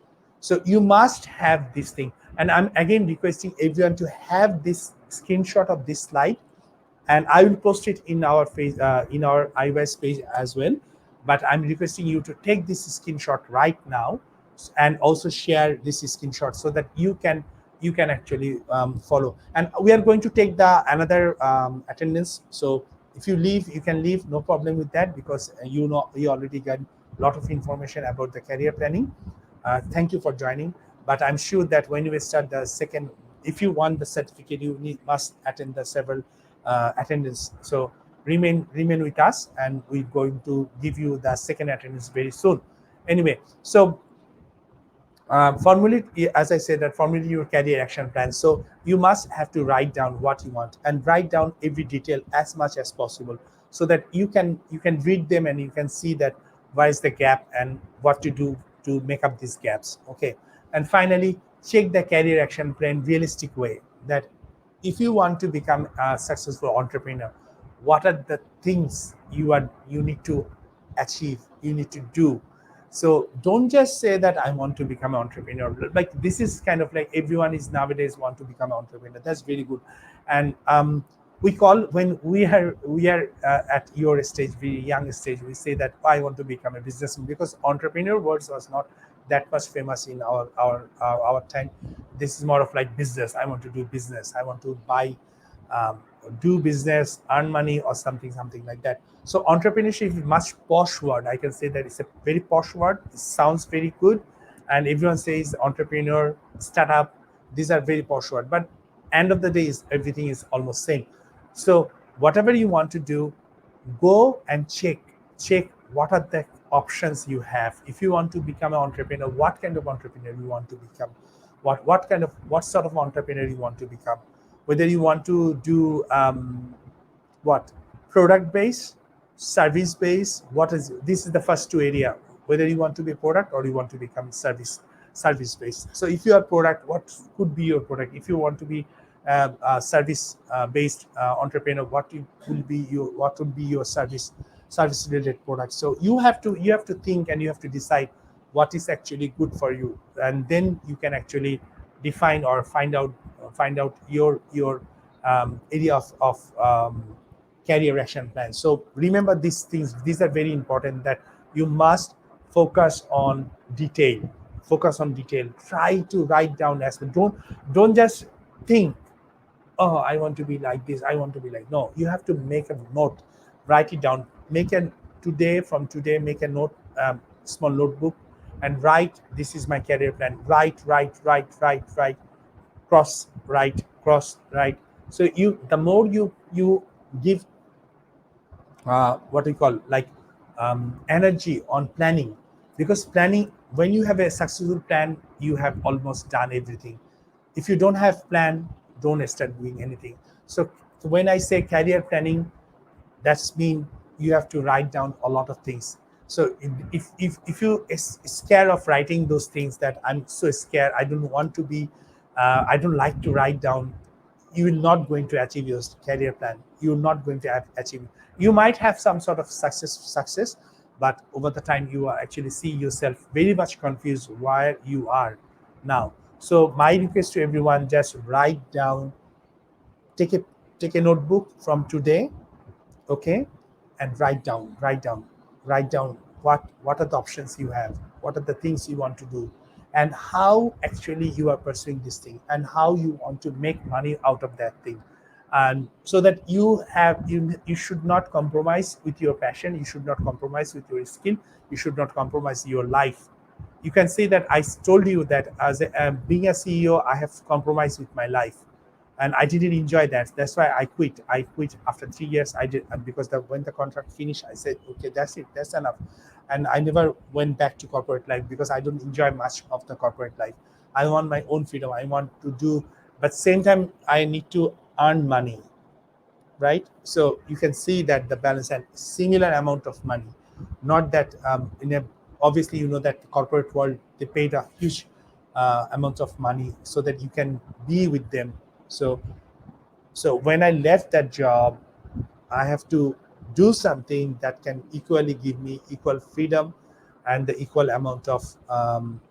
So you must have this thing. And I'm again requesting everyone to have this screenshot of this slide, and I will post it in our in our IYS page as well. But I'm requesting you to take this screenshot right now, and also share this screenshot so that you can actually follow. And we are going to take the another attendance. So if you leave, you can leave, no problem with that, because you already got a lot of information about the career planning. Thank you for joining. But I'm sure that when you start the second, if you want the certificate, you must attend the several attendance. So remain with us, and we're going to give you the second attendance very soon. Anyway, so formulate, as I said, that formulate your career action plan. So you must have to write down what you want, and write down every detail as much as possible, so that you can read them, and you can see that where is the gap and what to do to make up these gaps, okay. And finally, check the career action plan realistic way, that if you want to become a successful entrepreneur, what are the things you need to achieve, you need to do. So don't just say that I want to become an entrepreneur. Like, this is kind of like everyone is nowadays want to become an entrepreneur. That's very good. And we call, when we are at your stage, very young stage, we say that I want to become a businessman, because entrepreneur words was not that much famous in our time. This is more of like business. I want to do business. I want to buy, um, do business, earn money, or something like that. So entrepreneurship is much posh word. I can say that it's a very posh word. It sounds very good, and everyone says entrepreneur, startup. These are very posh word, but end of the day, is everything is almost same. So whatever you want to do, go and check what are the options you have. If you want to become an entrepreneur, what kind of entrepreneur you want to become, what sort of entrepreneur you want to become, whether you want to do what, product based, service based. What is this is the first two area, whether you want to be product or you want to become service based. So if you are product, what could be your product? If you want to be service based entrepreneur, what would be your service related product? So you have to think, and you have to decide what is actually good for you, and then you can actually define or find out your area of career action plan. So remember these things. These are very important, that you must focus on detail. Focus on detail. Try to write down as well. Don't just think, oh, I want to be like this, I want to be like. No, you have to make a note. Write it down. From today, make a note, small notebook, and write, this is my career plan. Write, cross, right. So the more you give what we call like energy on planning, because planning, when you have a successful plan, you have almost done everything. If you don't have plan, don't start doing anything. So when I say career planning, that's mean you have to write down a lot of things. So if you is scared of writing those things, that I'm so scared, I don't want to be I don't like to write down, you will not going to achieve your career plan. You're not going to achieve. You might have some sort of success, but over the time you are actually see yourself very much confused where you are now. So my request to everyone, just write down, take a notebook from today, okay, and write down what are the options you have, what are the things you want to do, and how actually you are pursuing this thing, and how you want to make money out of that thing. And so that you should not compromise with your passion, you should not compromise with your skill, you should not compromise your life. You can say that I told you that as being a CEO, I have compromised with my life, and I didn't enjoy that. That's why I quit. I quit after 3 years. I did, because when the contract finished, I said, okay, that's it, that's enough, and I never went back to corporate life because I don't enjoy much of the corporate life. I want my own freedom. I want to do, but same time I need to earn money, right? So you can see that the balance and similar amount of money, not that in a, obviously you know that the corporate world, they paid a huge amount of money so that you can be with them. So when I left that job, I have to do something that can equally give me equal freedom and the equal amount of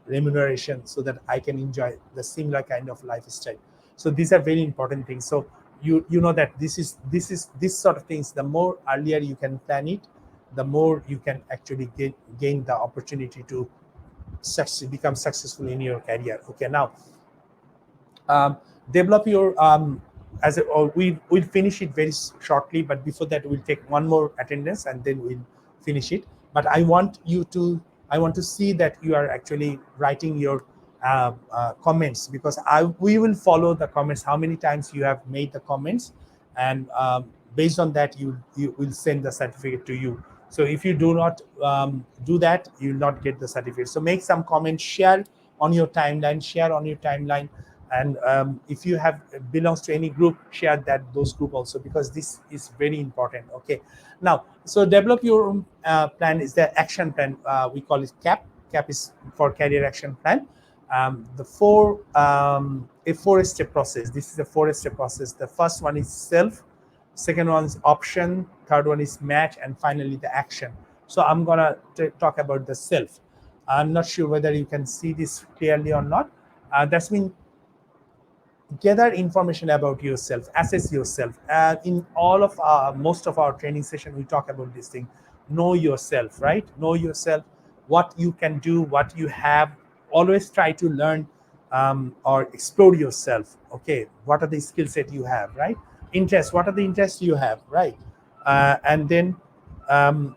remuneration, so that I can enjoy the similar kind of lifestyle. So these are very important things. So you know that this sort of things, the more earlier you can plan it, the more you can actually gain the opportunity to become successful in your career. Okay, now um, develop your as a, or we'll finish it very shortly, but before that we'll take one more attendance and then we'll finish it. But I want to see that you are actually writing your comments, because we will follow the comments, how many times you have made the comments, and based on that you will send the certificate to you. So if you do not do that, you will not get the certificate. So make some comments, share on your timeline, and if you have belongs to any group, share those group also, because this is very important. Okay, now, so develop your plan is the action plan. We call it cap is for career action plan. The a 4-step process. This is a 4-step process. The first one is self, second one is option, third one is match, and finally the action. So I'm gonna talk about the self. I'm not sure whether you can see this clearly or not. That's mean gather information about yourself, assess yourself. In all of most of our training session, we talk about this thing. Know yourself, right? Know yourself, what you can do, what you have. Always try to learn or explore yourself. Okay, what are the skill set you have, right? Interests, what are the interests you have, right? And um,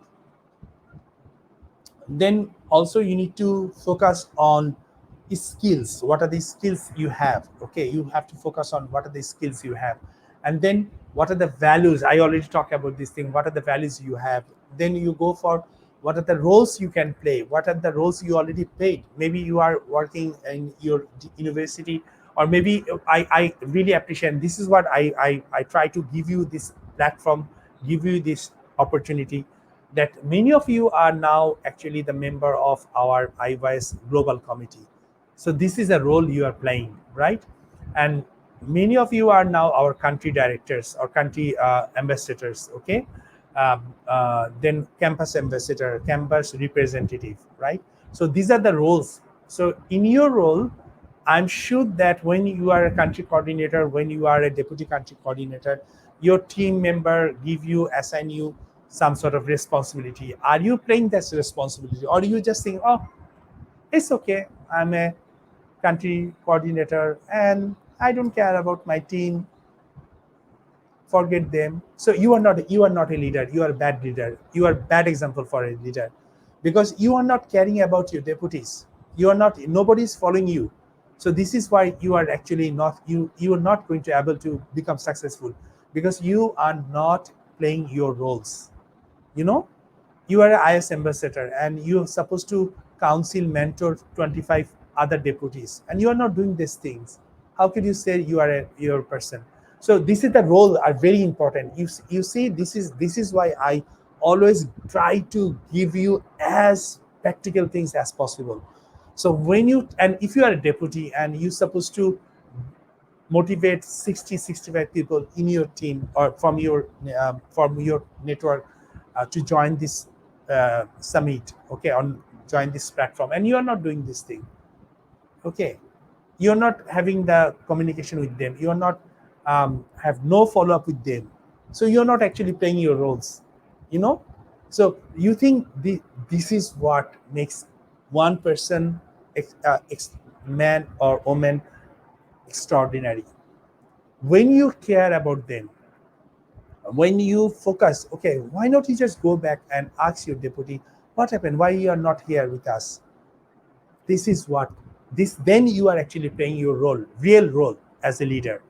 then also you need to focus on skills. What are the skills you have? Okay, you have to focus on what are the skills you have, and then what are the values. I already talked about this thing. What are the values you have? Then you go for what are the roles you can play, what are the roles you already played. Maybe you are working in your university, or maybe I really appreciate, this is what I try to give you this platform, give you this opportunity, that many of you are now actually the member of our IYS global committee. So this is a role you are playing, right? And many of you are now our country directors or country ambassadors. Okay, then campus ambassador, campus representative, right? So these are the roles. So in your role, I'm sure that when you are a country coordinator, when you are a deputy country coordinator, your team member assign you some sort of responsibility. Are you playing that responsibility, or you just think, oh, it's okay, I'm a country coordinator and I don't care about my team, forget them. So you are not a leader, you are a bad leader, you are a bad example for a leader, because you are not caring about your deputies. You are not, nobody is following you. So this is why you are actually not, you are not going to able to become successful, because you are not playing your roles. You know, you are an IS ambassador and you're supposed to counsel, mentor 25 other deputies, and you are not doing these things. How could you say you are your person? So this is the role are very important. You see, this is why I always try to give you as practical things as possible. So when you, and if you are a deputy and you're supposed to motivate 60-65 people in your team or from your network to join this summit, okay, on join this platform, and you are not doing this thing, okay, you're not having the communication with them, you're not have no follow-up with them, so you're not actually playing your roles, you know. So you think this is what makes one person, man or woman, extraordinary. When you care about them, when you focus, okay, why not you just go back and ask your deputy what happened, why you are not here with us. This is what this then you are actually playing your role, real role as a leader.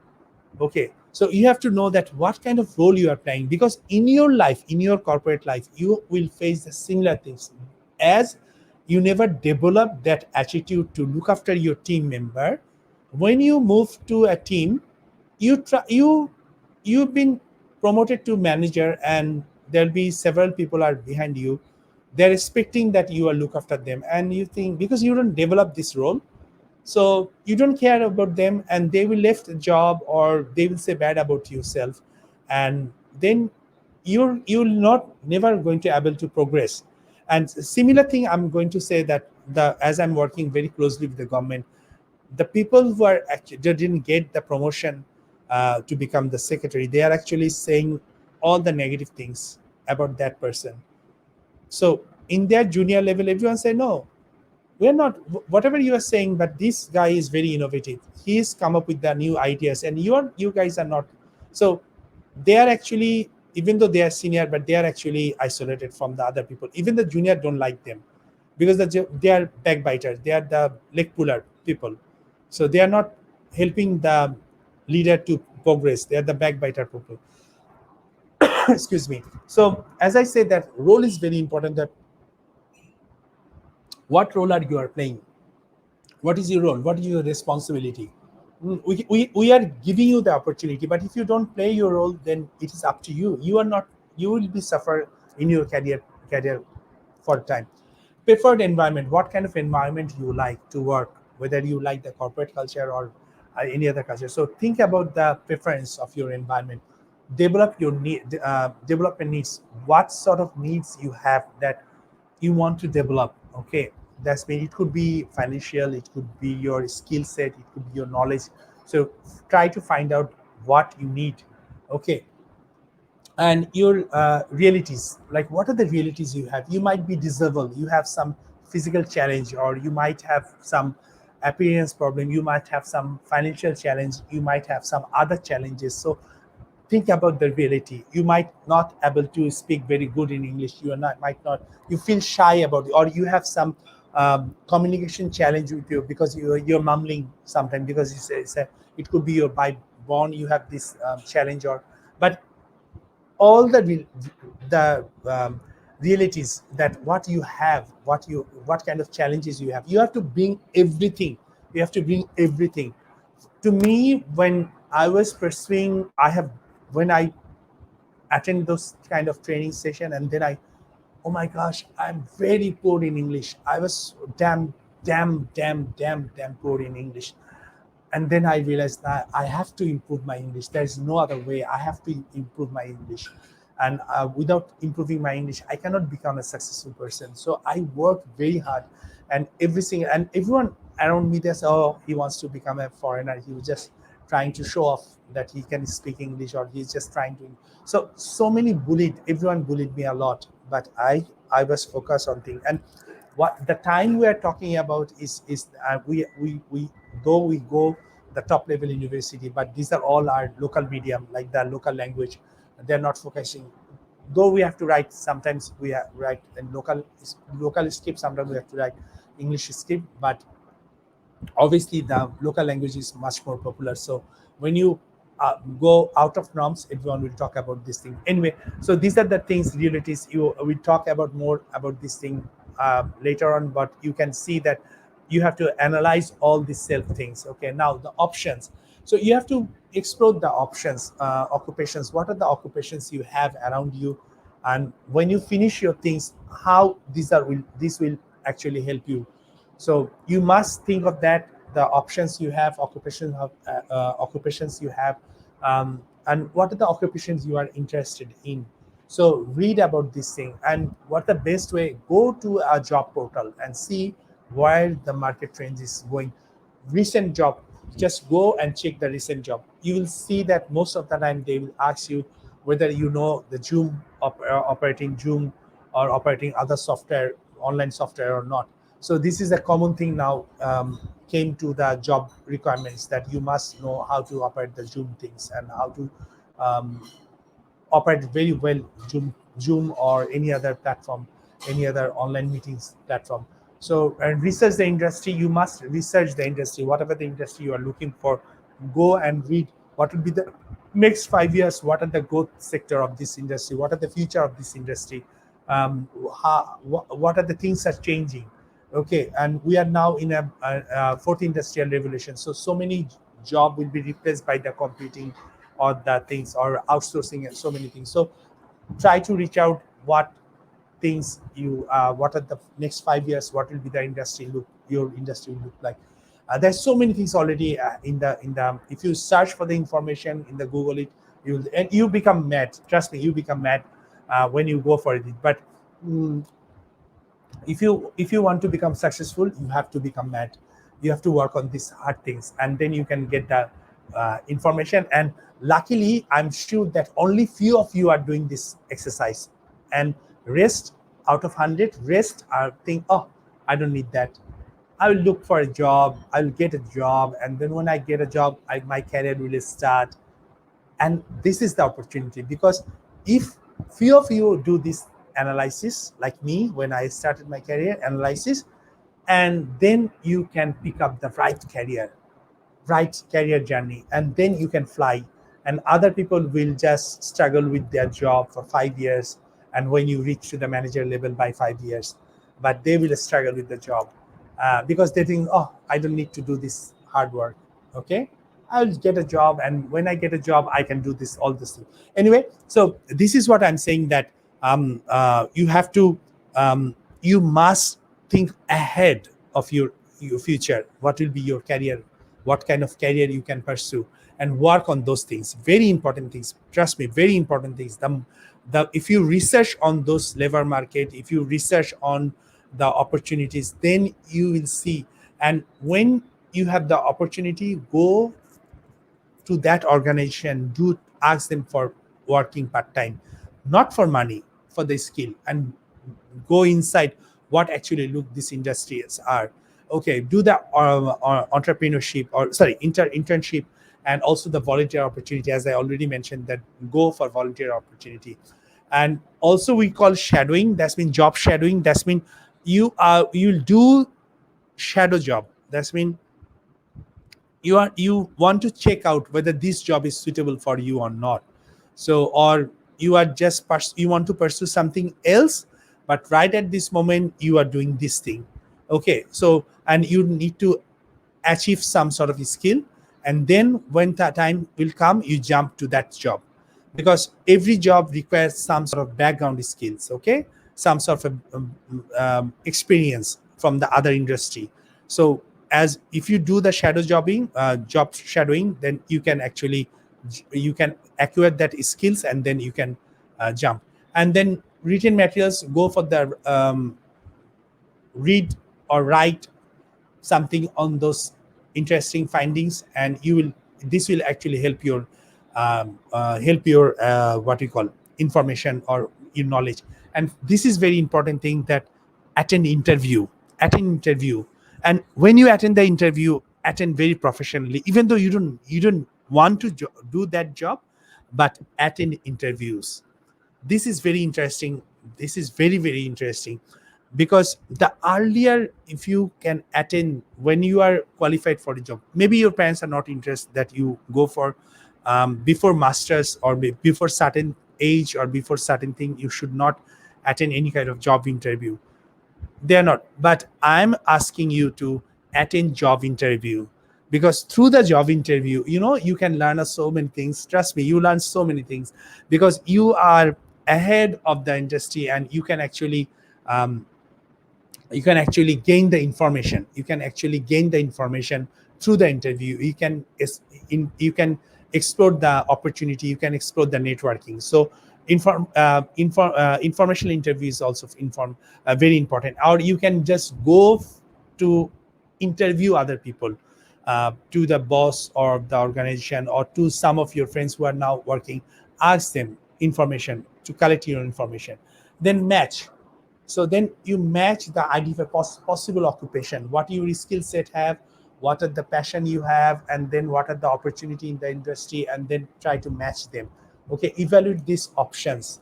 Okay, so you have to know that what kind of role you are playing, because in your life, in your corporate life, you will face the similar things. As you never develop that attitude to look after your team member, when you move to a team, you've been promoted to manager, and there'll be several people are behind you, they're expecting that you will look after them, and you think because you don't develop this role, so you don't care about them, and they will left the job or they will say bad about yourself, and then you're not never going to able to progress. And similar thing I'm going to say that the as I'm working very closely with the government, the people who are actually they didn't get the promotion to become the secretary, they are actually saying all the negative things about that person. So in their junior level, everyone say no, we're not whatever you are saying, but this guy is very innovative, he's come up with the new ideas, and you guys are not. So they are actually, even though they are senior, but they are actually isolated from the other people, even the junior don't like them, because they are backbiters, they are the leg puller people, so they are not helping the leader to progress, they are the backbiter people. Excuse me. So as I said, that role is very important, that what role are you are playing, what is your role, what is your responsibility. We are giving you the opportunity, but if you don't play your role, then it is up to you, you are not, you will be suffer in your career for time. Preferred environment, what kind of environment you like to work, whether you like the corporate culture or any other culture. So think about the preference of your environment, develop your development needs, what sort of needs you have that you want to develop, okay. That's mean it could be financial, it could be your skill set, it could be your knowledge. So try to find out what you need, okay. And your realities, like what are the realities you have, you might be disabled, you have some physical challenge, or you might have some appearance problem, you might have some financial challenge, you might have some other challenges. So think about the reality, you might not able to speak very good in English, you are not might not, you feel shy about it, or you have some communication challenge with you, because you're mumbling sometimes, because it could be your by born you have this challenge, or but all the realities, that what you have, what kind of challenges you have, you have to bring everything, you have to bring everything. To me, when I was pursuing, I have when I attend those kind of training session, and then I, oh my gosh, I'm very poor in English, I was damn poor in English. And then I realized that I have to improve my English. There's no other way. I have to improve my English, and without improving my English, I cannot become a successful person. So I work very hard, and everyone around me, they say, "Oh, he wants to become a foreigner. He was just trying to show off that he can speak English, or he's just trying to." So many bullied. Everyone bullied me a lot, but I was focused on things. And what the time we are talking about is we though we go the top level university, but these are all our local medium, like the local language, they're not focusing. Though we have to write, sometimes we write in local script, sometimes we have to write English script, but obviously the local language is much more popular. So when you go out of norms, everyone will talk about this thing anyway. So these are the things, realities. You we talk about more about this thing later on, but you can see that you have to analyze all these self things. Okay, now the options. So you have to explore the options, occupations, what are the occupations you have around you, and when you finish your things, how these will actually help you. So you must think of that. the options you have, occupations you have, and what are the occupations you are interested in. So read about this thing, and what the best way, go to a job portal and see where the market trend is going. Recent job, just go and check the recent job. You will see that most of the time they will ask you whether you know the Zoom, operating Zoom, or operating other software, online software or not. So this is a common thing now, came to the job requirements, that you must know how to operate the Zoom things, and how to um, operate very well Zoom or any other platform, any other online meetings platform. So, and research the industry. You must research the industry, whatever the industry you are looking for. Go and read what will be the next 5 years. What are the growth sector of this industry? What are the future of this industry? What are the things are changing? Okay, and we are now in a fourth industrial revolution. So many job will be replaced by the computing or the things, or outsourcing, and so many things. So try to reach out what things you, what are the next 5 years, what will be the industry look, your industry will look like. There's so many things already in the if you search for the information in the Google it, you become mad, trust me, you become mad when you go for it. But mm, if you want to become successful, you have to become mad. You have to work on these hard things, and then you can get the information. And luckily, I'm sure that only few of you are doing this exercise. And rest, out of 100, rest are think, oh, I don't need that. I will look for a job, I'll get a job, and then when I get a job, my career will start. And this is the opportunity, because if few of you do this analysis like me when I started my career analysis, and then you can pick up the right career journey, and then you can fly. And other people will just struggle with their job for 5 years, and when you reach to the manager level by 5 years, but they will struggle with the job, because they think, oh, I don't need to do this hard work. Okay, I'll get a job, and when I get a job, I can do this, all this thing. Anyway, so this is what I'm saying, that you have to, you must think ahead of your future. What will be your career? What kind of career you can pursue, and work on those things. Very important things. Trust me, very important things. The if you research on those labor market, if you research on the opportunities, then you will see. And when you have the opportunity, go to that organization, do ask them for working part-time, not for money, for the skill, and go inside what actually look these industries are. Okay, do the entrepreneurship, or sorry, internship, and also the volunteer opportunity, as I already mentioned, that go for volunteer opportunity. And also we call shadowing, that's mean job shadowing, that's mean you'll do shadow job. That's mean you want to check out whether this job is suitable for you or not. So, or you are just you want to pursue something else, but right at this moment you are doing this thing. Okay, so, and you need to achieve some sort of skill, and then when that time will come, you jump to that job, because every job requires some sort of background skills. Okay, some sort of experience from the other industry. So, as if you do the job shadowing, then you can actually, you can acquire that skills, and then you can jump. And then written materials, go for the read or write something on those interesting findings, and you will, this will actually help your what you call information or your knowledge. And this is very important thing, that attend interview, attend interview. And when you attend the interview, attend very professionally, even though you don't want to do that job, but attend interviews. This is very interesting. This is very, very interesting, because the earlier, if you can attend when you are qualified for the job, maybe your parents are not interested that you go for before masters, or before certain age, or before certain thing, you should not attend any kind of job interview. They are not, but I'm asking you to attend job interview, because through the job interview, you can learn so many things. Trust me, you learn so many things, because you are ahead of the industry, and you can actually um, you can actually gain the information. You can actually gain the information through the interview. You can explore the opportunity. You can explore the networking. So informational interview is also very important. Or you can just go to interview other people, to the boss or the organization, or to some of your friends who are now working. Ask them information to collect your information, then match. So then you match the idea of a possible occupation, what your skill set have, what are the passion you have, and then what are the opportunity in the industry, and then try to match them. Okay, evaluate these options.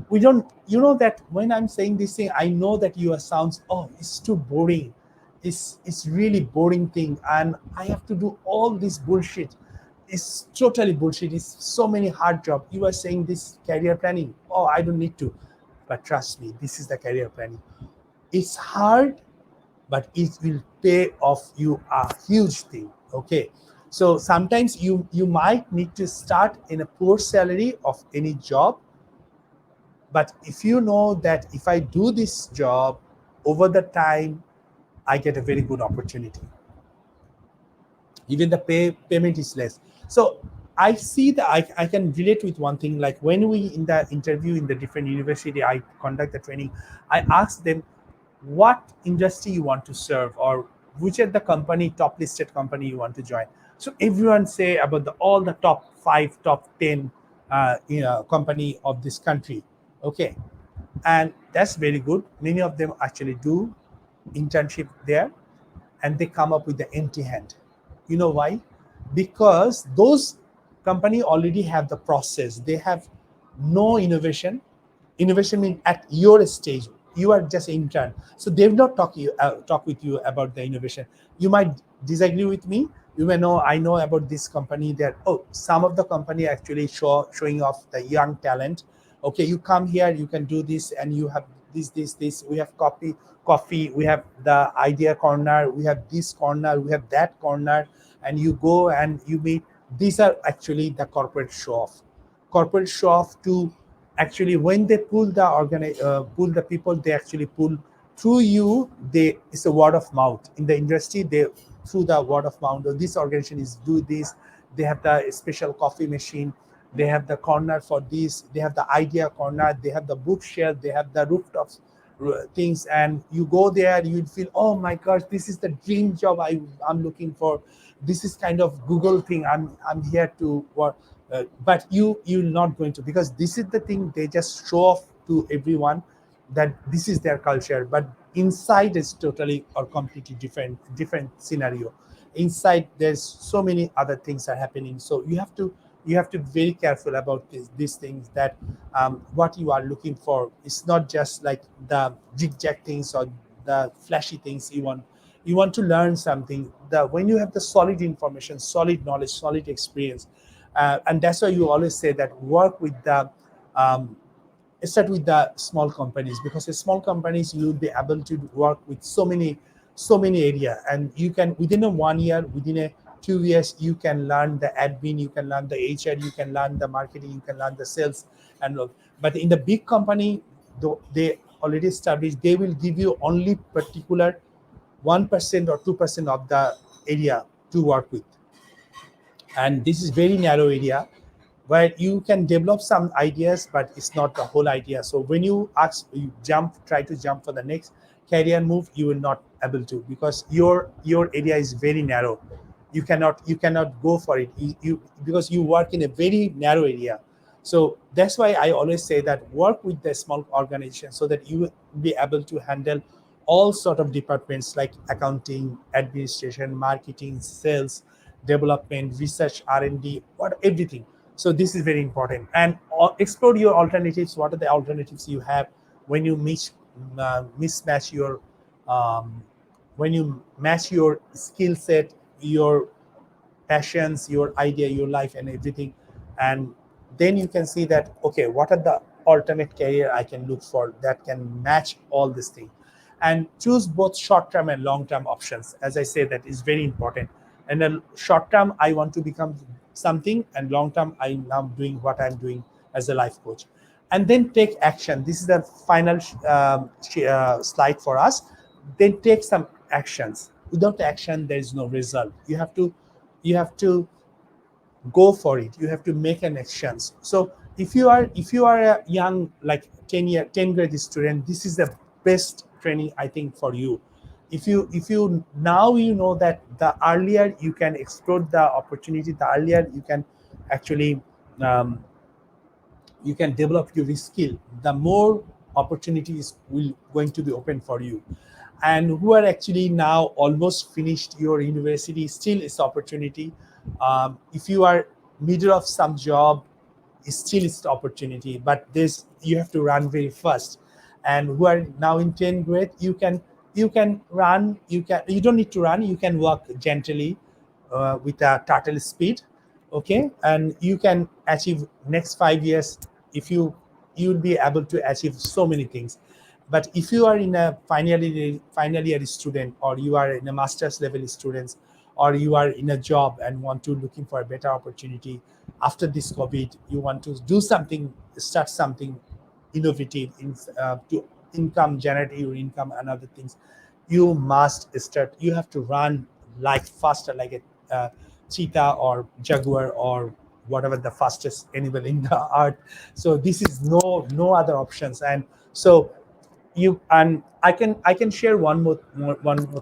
We don't, you know that when I'm saying this thing, I know that you are sounds, oh, it's too boring. It's really boring thing, and I have to do all this bullshit. It's totally bullshit. It's so many hard job. You are saying this career planning. Oh, I don't need to. But trust me, this is the career planning. It's hard, but it will pay off you a huge thing. Okay. So sometimes you might need to start in a poor salary of any job. But if you know that if I do this job over the time, I get a very good opportunity. Even the payment is less. So I see that I can relate with one thing. Like when we in the interview in the different university, I conduct the training, I ask them what industry you want to serve, or which are the company, top listed company you want to join. So everyone say about all the top 5, top 10 company of this country. Okay, and that's very good. Many of them actually do internship there, and they come up with the empty hand. You know why? Because those company already have the process. They have no innovation. Innovation means at your stage, you are just an intern, so they will not talk with you about the innovation. You might disagree with me. You may know, I know about this company that, oh, some of the company actually showing off the young talent. Okay, you come here, you can do this, and you have this. We have coffee. We have the idea corner. We have this corner. We have that corner, and you go and you meet. These are actually the corporate show off. Corporate show off to actually when they pull the people, they actually pull through you. They, it's a word of mouth in the industry. They through the word of mouth, this organization is do this. They have the special coffee machine. They have the corner for this. They have the idea corner. They have the bookshelf. They have the rooftops things, and you go there, you'd feel, oh my gosh, this is the dream job I'm looking for. This is kind of Google thing. I'm here to work. But you're not going to, because this is the thing, they just show off to everyone that this is their culture, but inside is totally or completely different scenario. Inside there's so many other things are happening. So you have to be very careful about these things, that what you are looking for is not just like the jig-jag things or the flashy things. You want to learn something. When you have the solid information, solid knowledge, solid experience, and that's why you always say that work with the start with the small companies, because the small companies you'll be able to work with so many area, and you can within a 1 year, within a 2 years, you can learn the admin, you can learn the HR, you can learn the marketing, you can learn the sales and all. But in the big company, though they already established, they will give you only particular 1% or 2% of the area to work with, and this is very narrow area where you can develop some ideas, but it's not the whole idea. So when you try to jump for the next career move, you will not able to, because your area is very narrow. You cannot go for it, because you work in a very narrow area. So that's why I always say that work with the small organization, so that you will be able to handle all sort of departments like accounting, administration, marketing, sales, development, research, R&D, what everything. So this is very important. And explore your alternatives. What are the alternatives you have when you mismatch your um, when you match your skill set, your passions, your idea, your life, and everything. And then you can see that, okay, what are the alternate career I can look for that can match all these things, and choose both short-term and long-term options. As I say, that is very important. And then short-term, I want to become something, and long-term, I'm now doing what I'm doing as a life coach. And then take action. This is the final slide for us. then take some actions. Without action, there is no result. You have to go for it. You have to make an actions. So if you are a young, like 10 grade student, this is the best training, I think, for you. If you now, you know that the earlier you can explore the opportunity, the earlier you can actually um, you can develop your skill, the more opportunities will going to be open for you. And who are actually now almost finished your university, still is opportunity. If you are middle of some job, still is the opportunity, but this you have to run very fast. And who are now in 10th grade, you can run, you don't need to run, you can walk gently, with a turtle speed. Okay, and you can achieve next 5 years. If you'll be able to achieve so many things. But if you are in a final year student, or you are in a master's level students, or you are in a job and want to looking for a better opportunity after this COVID, you want to do something, start something innovative to income, generate your income and other things, you must start. You have to run like faster, like a cheetah or jaguar or whatever the fastest animal in the earth. So this is no other options. And so you and I can share one more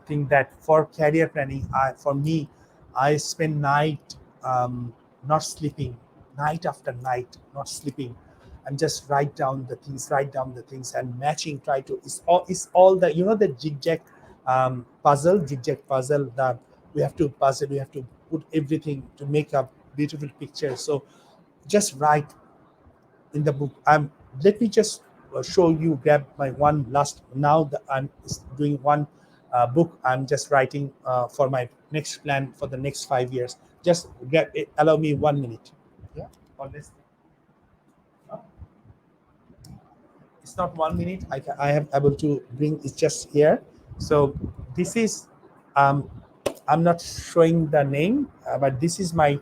thing, that for career planning, for me, I spend night, not sleeping, night after night not sleeping, and just write down the things and matching, try to, it's all the, the zigzag puzzle that we have to put everything to make a beautiful picture. So just write in the book. Let me just show you, grab my one last, now that I'm doing one book, I'm just writing for my next plan for the next 5 years. Just grab it, allow me 1 minute. Yeah, or less. uh, it's not 1 minute, I have able to bring, it's just here. So this is, um, I'm not showing the name, but this is my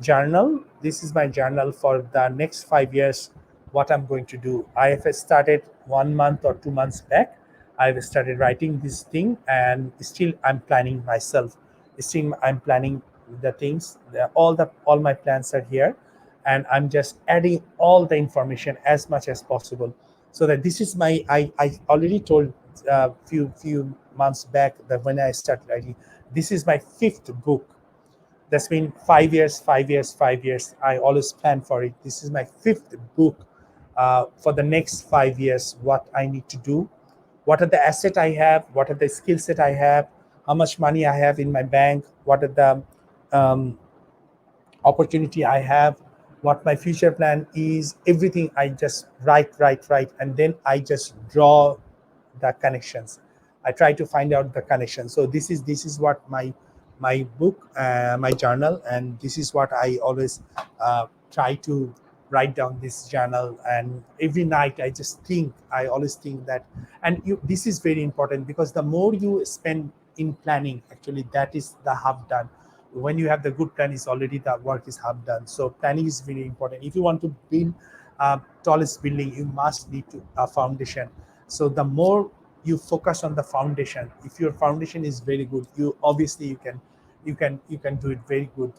journal. This is my journal for the next 5 years, what I'm going to do. I have started 1 month or 2 months back. I've started writing this thing, and still I'm planning myself. Still I'm planning the things. All my plans are here, and I'm just adding all the information as much as possible. So that this is my, I already told few months back that when I started writing, this is my fifth book. That's been 5 years, 5 years, 5 years. I always plan for it. This is my fifth book, for the next 5 years. What I need to do, what are the asset I have, what are the skill set I have, how much money I have in my bank, what are the um, opportunity I have, what my future plan is, everything I just write, and then I just draw the connections. I try to find out the connection. So this is what my book, my journal, and this is what I always try to write down this journal. And every night I always think that, and this is very important, because the more you spend in planning, actually that is the half done. When you have the good plan, is already the work is half done. So planning is very important. If you want to build tallest building, you must need to a foundation. So the more you focus on the foundation, if your foundation is very good, you obviously you can do it very good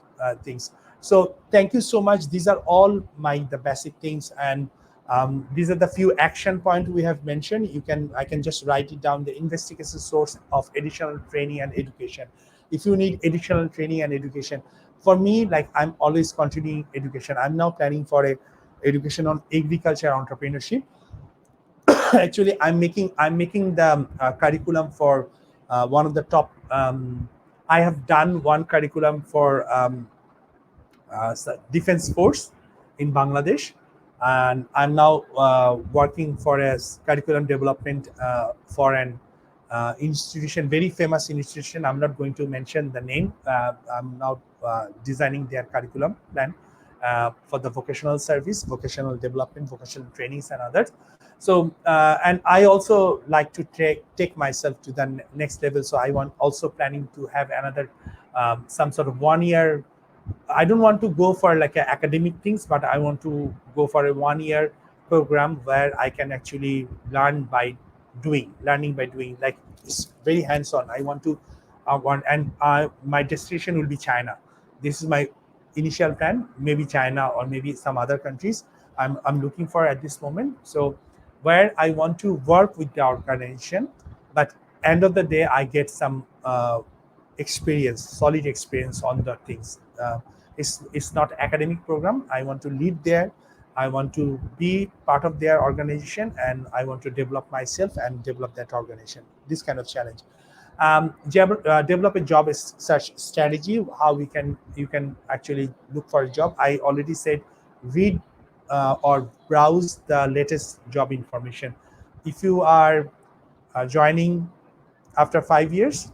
things. So thank you so much. These are all the basic things, and these are the few action points we have mentioned. I can just write it down: the investigation source of additional training and education. If you need additional training and education, for me, like, I'm always continuing education. I'm now planning for a education on agriculture entrepreneurship. Actually, I'm making the curriculum for one of the top. I have done one curriculum for defense force in Bangladesh, and I'm now working for a curriculum development for an institution, very famous institution. I'm not going to mention the name. I'm now designing their curriculum plan for the vocational service, vocational development, vocational trainings, and others. So, and I also like to take myself to the next level. So I want also planning to have another some sort of 1 year. I don't want to go for like academic things, but I want to go for a 1 year program where I can actually learn by doing, learning by doing. Like it's very hands-on. I want to and my destination will be China. This is my initial plan. Maybe China or maybe some other countries. I'm looking for at this moment. So where I want to work with the organization, but end of the day I get some experience, solid experience on the things. It's not academic program. I want to lead there. I want to be part of their organization, and I want to develop myself and develop that organization. This kind of challenge. Develop a job is such strategy. How you can actually look for a job. I already said, read or browse the latest job information. If you are joining after 5 years,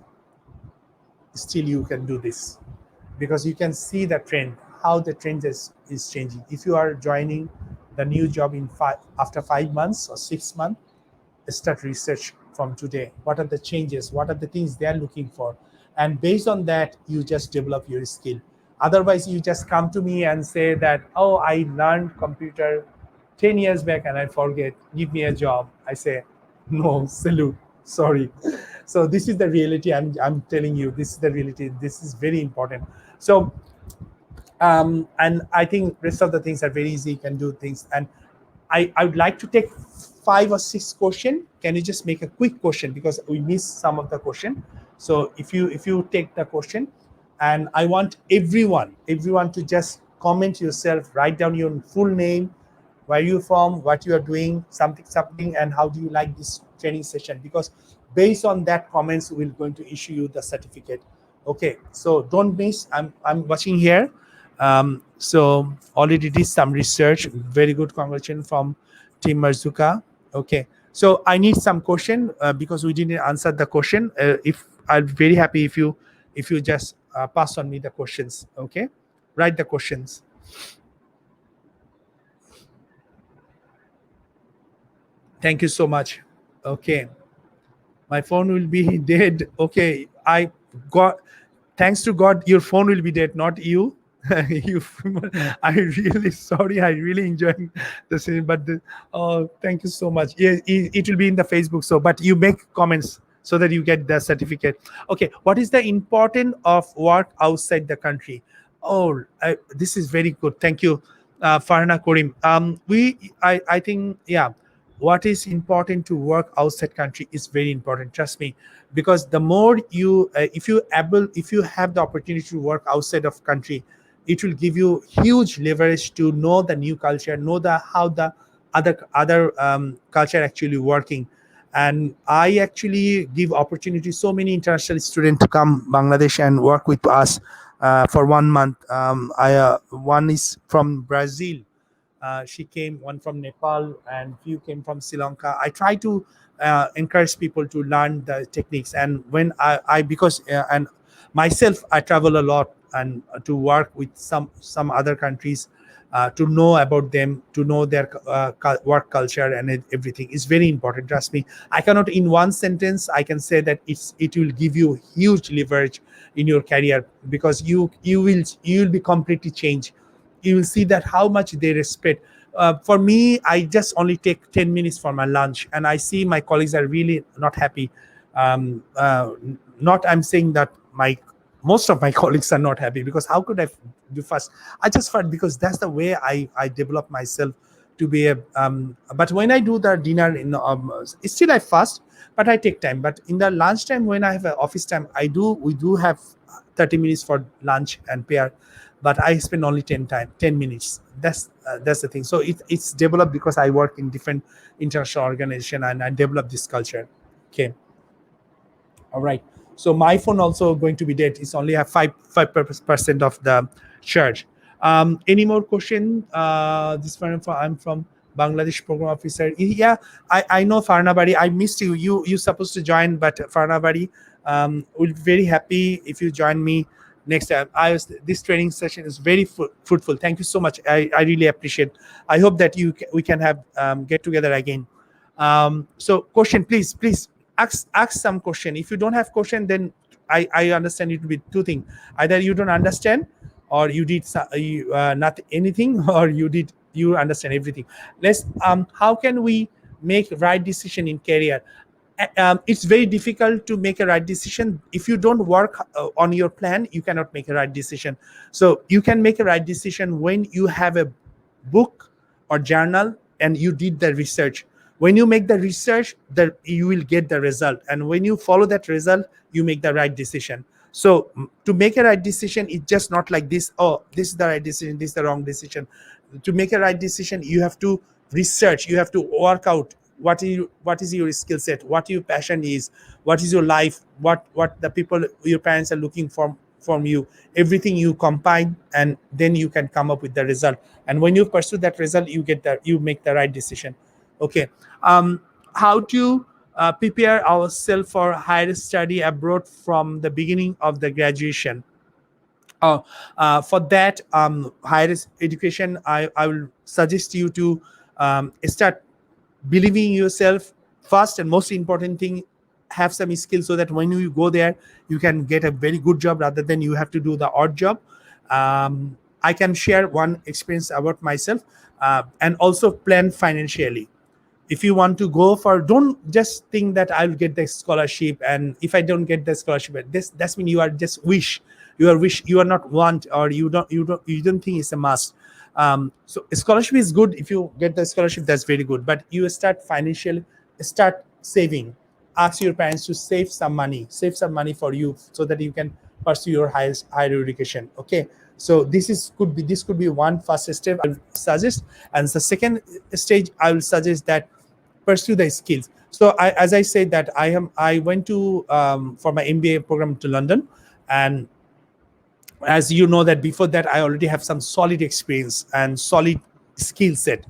still you can do this, because you can see the trend, how the trend is changing. If you are joining the new job after 5 months or 6 months, start research from today. What are the changes? What are the things they are looking for? And based on that, you just develop your skill. Otherwise, you just come to me and say that, oh, I learned computer 10 years back and I forget, give me a job. I say, no, salute, sorry. So this is the reality. I'm telling you, this is the reality. This is very important. So and I think rest of the things are very easy. You can do things. And I would like to take 5 or 6 questions. Can you just make a quick question, because we missed some of the question. So if you take the question, and I want everyone to just comment yourself, write down your full name, where you from, what you are doing, something, and how do you like this training session, because based on that comments we're going to issue you the certificate. Okay, so don't miss. I'm watching here. So already did some research. Very good, congratulations from Team Marzuka. Okay, so I need some question because we didn't answer the question. If I'll be very happy if you just pass on me the questions. Okay, write the questions. Thank you so much. Okay, my phone will be dead. Okay, I got. Thanks to God, your phone will be dead, not you. you, I really sorry. I really enjoying the scene, but oh, thank you so much. Yeah, it will be in the Facebook. So, but you make comments so that you get the certificate. Okay, what is the importance of work outside the country? Oh, this is very good. Thank you, Farhana Karim. I think, yeah, what is important to work outside country is very important. Trust me, because the more you, if you have the opportunity to work outside of country, it will give you huge leverage to know the new culture, know the how the other culture actually working. And I actually give opportunity so many international students to come Bangladesh and work with us for 1 month. One is from Brazil. She came, one from Nepal, and few came from Sri Lanka. I try to encourage people to learn the techniques. And when I because and myself, I travel a lot and to work with some other countries, to know about them, to know their work culture and everything is very important. Trust me, I cannot in one sentence I can say that it will give you huge leverage in your career, because you will be completely changed. You will see that how much they respect. For me, I just only take 10 minutes for my lunch, and I see my colleagues are really not happy. um, uh, Not, I'm saying that my most of my colleagues are not happy, because how could I do fast? I just fast because that's the way I develop myself to be a. But when I do the dinner in, still I fast, but I take time. But in the lunchtime, when I have an office time, we do have 30 minutes for lunch and pair, but I spend only 10 minutes. That's the thing. So it's developed because I work in different international organization, and I develop this culture. Okay, all right. So my phone also going to be dead. It's only have 5% of the charge. Any more question? This one I'm from Bangladesh program officer. Yeah, I know Farna Bari. I missed you. You supposed to join, but Farna Bari, will be very happy if you join me next time. This training session is very fruitful. Thank you so much. I really appreciate. I hope that we can have get together again. So question, please ask some question. If you don't have question, then I understand it to be two things. Either you don't understand, or you did not anything, or you understand everything. Let's how can we make right decision in career? it's very difficult to make a right decision. If you don't work on your plan, you cannot make a right decision. So you can make a right decision when you have a book or journal and you did the research. When you make the research, that you will get the result, and when you follow that result, you make the right decision. So to make a right decision, it's just not like this, oh, this is the right decision, this is the wrong decision. To make a right decision, you have to research, you have to work out what is your skill set, what your passion is, what is your life, what the people, your parents are looking for from you. Everything you combine, and then you can come up with the result. And when you pursue that result, you make the right decision. Okay. How to prepare ourselves for higher study abroad from the beginning of the graduation? For that, higher education, I will suggest you to start believing in yourself first, and most important thing, have some skills, so that when you go there, you can get a very good job rather than you have to do the odd job. I can share one experience about myself, and also plan financially. If you want to go for, don't just think that I'll get the scholarship, and if I don't get the scholarship, that's mean you are just wish, you are not want, or you don't think it's a must. So scholarship is good. If you get the scholarship, that's very good, but you start saving. Ask your parents to save some money for you, so that you can pursue your higher education. Okay. So this could be one first step I will suggest. And the second stage, I will suggest that pursue the skills. So as I said, that I went to for my MBA program to London. And as you know, that before that, I already have some solid experience and solid skill set.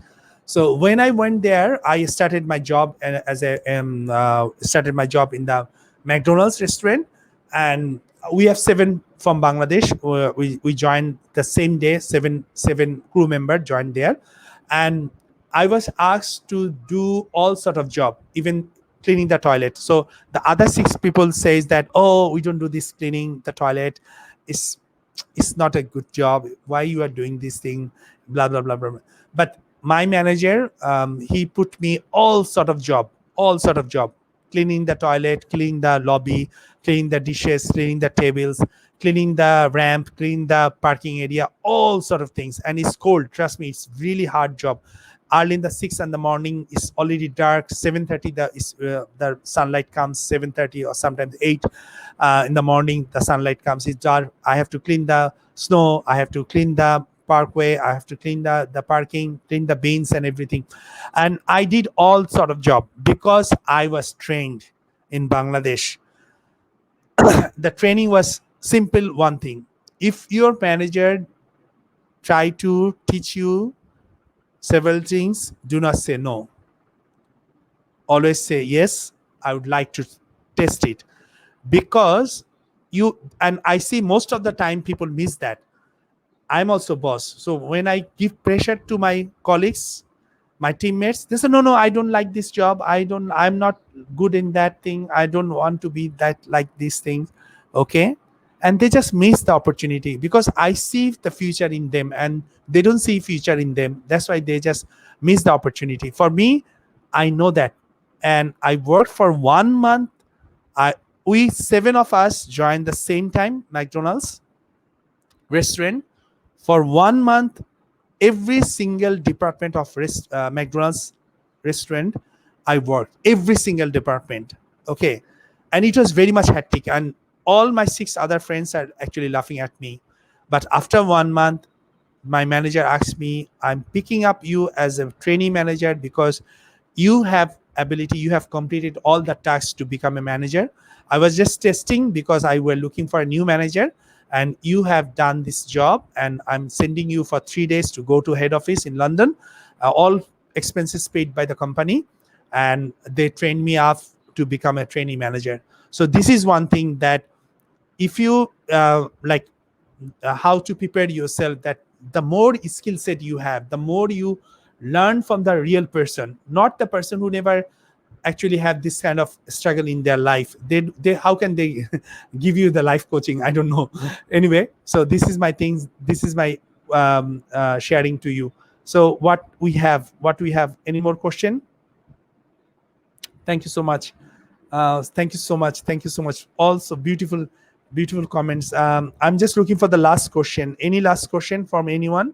So when I went there, I started my job started my job in the McDonald's restaurant. And we have 7 from Bangladesh. We joined the same day. Seven crew member joined there. And I was asked to do all sort of job, even cleaning the toilet. So the other 6 people says that, oh, we don't do this cleaning the toilet. It's not a good job. Why you are doing this thing? Blah blah blah blah. But my manager, he put me all sort of job, cleaning the toilet, cleaning the lobby, cleaning the dishes, cleaning the tables, cleaning the ramp, cleaning the parking area, all sort of things. And it's cold. Trust me, it's really hard job. Early in the 6 in the morning, it's already dark. 7:30, the sunlight comes. 7:30 or sometimes 8 in the morning, the sunlight comes. It's dark. I have to clean the snow. I have to clean the parkway. I have to clean the parking, clean the bins and everything. And I did all sort of job because I was trained in Bangladesh. The training was simple. One thing: if your manager try to teach you several things, do not say no. Always say yes, I would like to test it. Because and I see most of the time people miss that. I'm also boss. So when I give pressure to my colleagues, my teammates, they say, no, I don't like this job. I'm not good in that thing. I don't want to be that like these things. Okay. And they just miss the opportunity, because I see the future in them and they don't see future in them. That's why they just miss the opportunity. For me, I know that. And I worked for 1 month. We 7 of us joined the same time, McDonald's restaurant. For 1 month, every single department of McDonald's restaurant, I worked. Every single department. Okay. And it was very much hectic. And all my 6 other friends are actually laughing at me. But after 1 month, my manager asked me, I'm picking up you as a trainee manager because you have ability, you have completed all the tasks to become a manager. I was just testing because I were looking for a new manager, and you have done this job, and I'm sending you for 3 days to go to head office in London, all expenses paid by the company. And they trained me up to become a trainee manager. So this is one thing, that if you how to prepare yourself, that the more skill set you have, the more you learn from the real person, not the person who never actually have this kind of struggle in their life. They how can they give you the life coaching? I don't know. Anyway, so this is my things. This is my sharing to you. So what we have, any more question? Thank you so much. Thank you so much. Thank you so much. Also, beautiful, beautiful comments. I'm just looking for the last question. Any last question from anyone?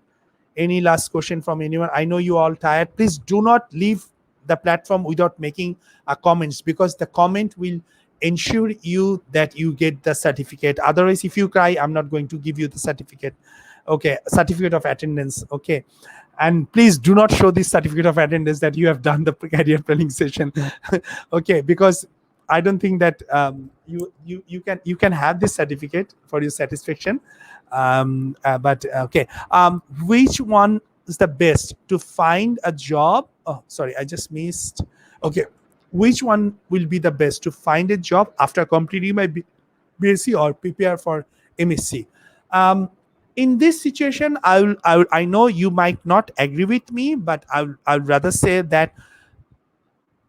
Any last question from anyone? I know you all tired. Please do not leave the platform without making a comments, because the comment will ensure you that you get the certificate. Otherwise, if you cry, I'm not going to give you the certificate. Okay, certificate of attendance. Okay, and please do not show this certificate of attendance that you have done the career planning session. Okay, because I don't think that you can have this certificate for your satisfaction. But okay, which one is the best to find a job? Oh, sorry, I just missed. Okay, which one will be the best to find a job after completing my BSc or prepare for MSc? Um, in this situation, I know you might not agree with me, but I'll rather say that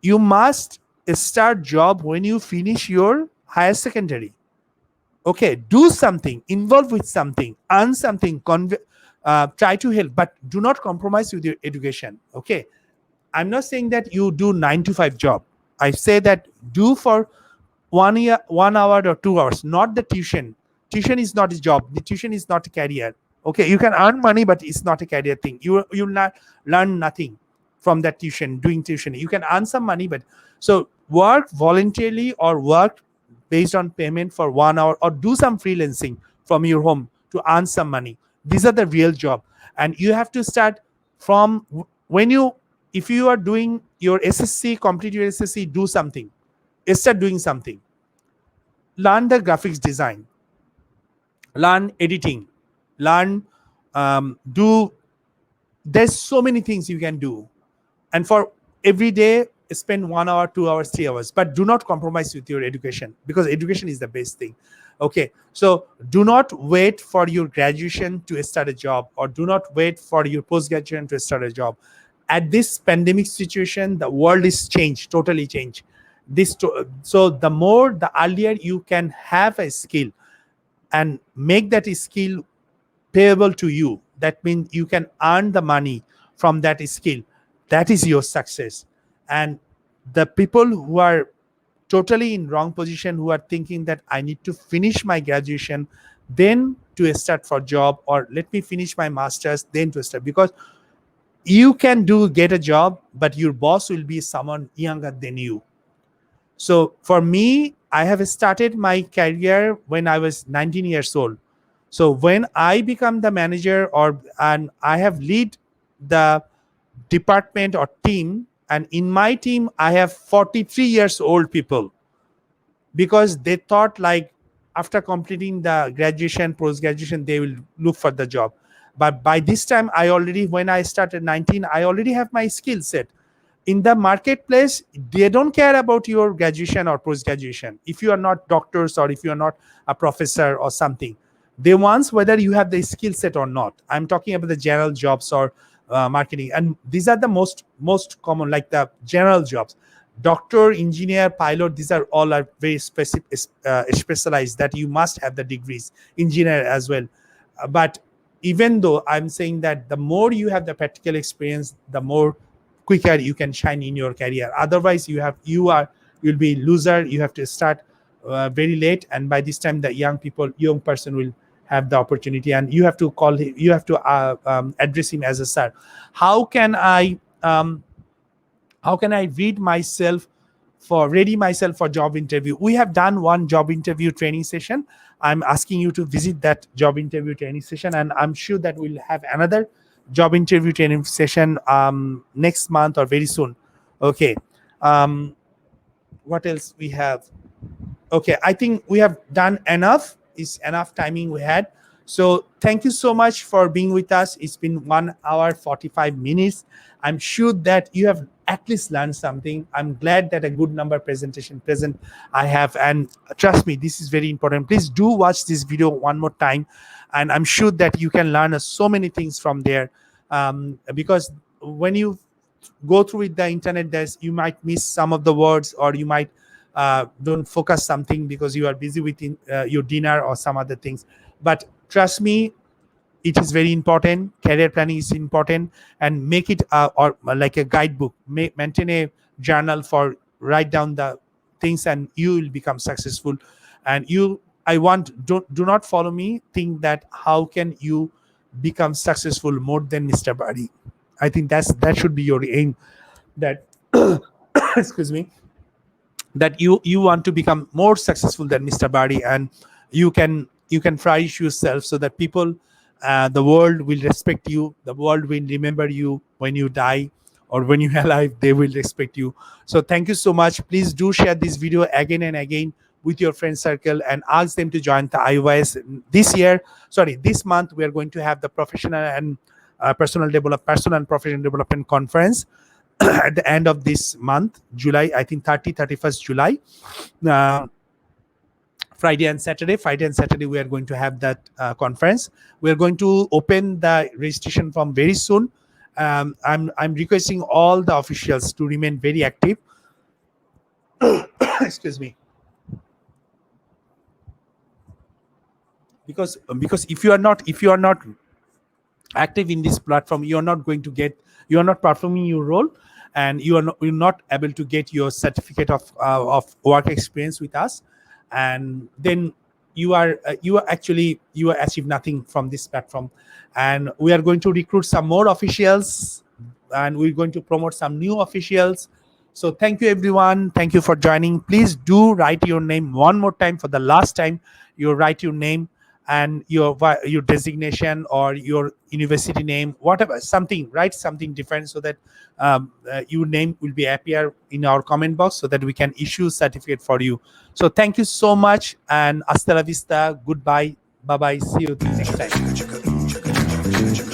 you must start job when you finish your higher secondary. Okay, do something, involve with something, earn something, try to help, but do not compromise with your education. Okay, I'm not saying that you do 9 to 5 job. I say that do for 1 year, 1 hour or 2 hours, not the tuition. Tuition is not a job. The tuition is not a career. Okay, you can earn money, but it's not a career thing. You will not learn nothing from that tuition. Doing tuition, you can earn some money, but so work voluntarily or work based on payment for 1 hour, or do some freelancing from your home to earn some money. These are the real job, and you have to start from when you, if you are doing your SSC, complete your SSC, do something, start doing something, learn the graphics design, learn editing, learn, do, there's so many things you can do. And for every day, spend 1 hour, 2 hours, 3 hours, but do not compromise with your education, because education is the best thing. Okay, so do not wait for your graduation to start a job, or do not wait for your post graduation to start a job. At this pandemic situation, the world is changed, totally changed. So the more, the earlier you can have a skill and make that skill payable to you, that means you can earn the money from that skill, that is your success. And the people who are totally in wrong position, who are thinking that I need to finish my graduation then to start for job, or let me finish my masters then to start, because you can do get a job, but your boss will be someone younger than you. So for me, I have started my career when I was 19 years old. So when I become the manager, or and I have lead the department or team, and in my team I have 43 years old people, because they thought like after completing the graduation, post graduation, they will look for the job. But by this time, I already, when I started 19, I already have my skill set in the marketplace. They don't care about your graduation or post graduation, if you are not doctors or if you are not a professor or something. They want whether you have the skill set or not. I'm talking about the general jobs or marketing, and these are the most common, like the general jobs. Doctor, engineer, pilot, these are all are very specific, specialized, that you must have the degrees. Engineer as well. But even though I'm saying that the more you have the practical experience, the more quicker you can shine in your career. Otherwise, you'll be loser. You have to start very late, and by this time, the young person will have the opportunity, and you have to call him, you have to address him as a sir. How can I how can I ready myself for job interview? We have done one job interview training session. I'm asking you to visit that job interview training session, and I'm sure that we'll have another job interview training session next month or very soon. Okay, what else we have? Okay, I think we have done enough. Is enough timing we had. So thank you so much for being with us. It's been 1 hour 45 minutes. I'm sure that you have at least learned something. I'm glad that a good number presentation present I have, and trust me, this is very important. Please do watch this video one more time, and I'm sure that you can learn so many things from there. Because when you go through with the internet, there's, you might miss some of the words, or you might don't focus something because you are busy with your dinner or some other things. But trust me, it is very important. Career planning is important, and make it or like a guidebook. Maintain a journal for write down the things, and you will become successful. And you, I want, do not follow me, think that how can you become successful more than Mr. Bari. I think that should be your aim, that excuse me, that you want to become more successful than Mr. Bari, and you can price yourself so that people, the world will respect you, the world will remember you when you die, or when you're alive, they will respect you. So thank you so much. Please do share this video again and again with your friend circle, and ask them to join the IYS this year. Sorry, this month we are going to have the professional and personal and professional development conference at the end of this month, July, I think 31st July. Uh, Friday and Saturday, we are going to have that conference. We are going to open the registration form very soon. I'm requesting all the officials to remain very active. Excuse me. Because if you are not active in this platform, you are not performing your role, and you're not able to get your certificate of work experience with us, and then you are achieve nothing from this platform. And we are going to recruit some more officials, and we're going to promote some new officials. So thank you everyone, thank you for joining. Please do write your name one more time, for the last time. You write your name and your designation or your university name, whatever, something, write something different, so that your name will be appear in our comment box, so that we can issue certificate for you. So thank you so much, and hasta la vista, goodbye, bye bye, see you next time.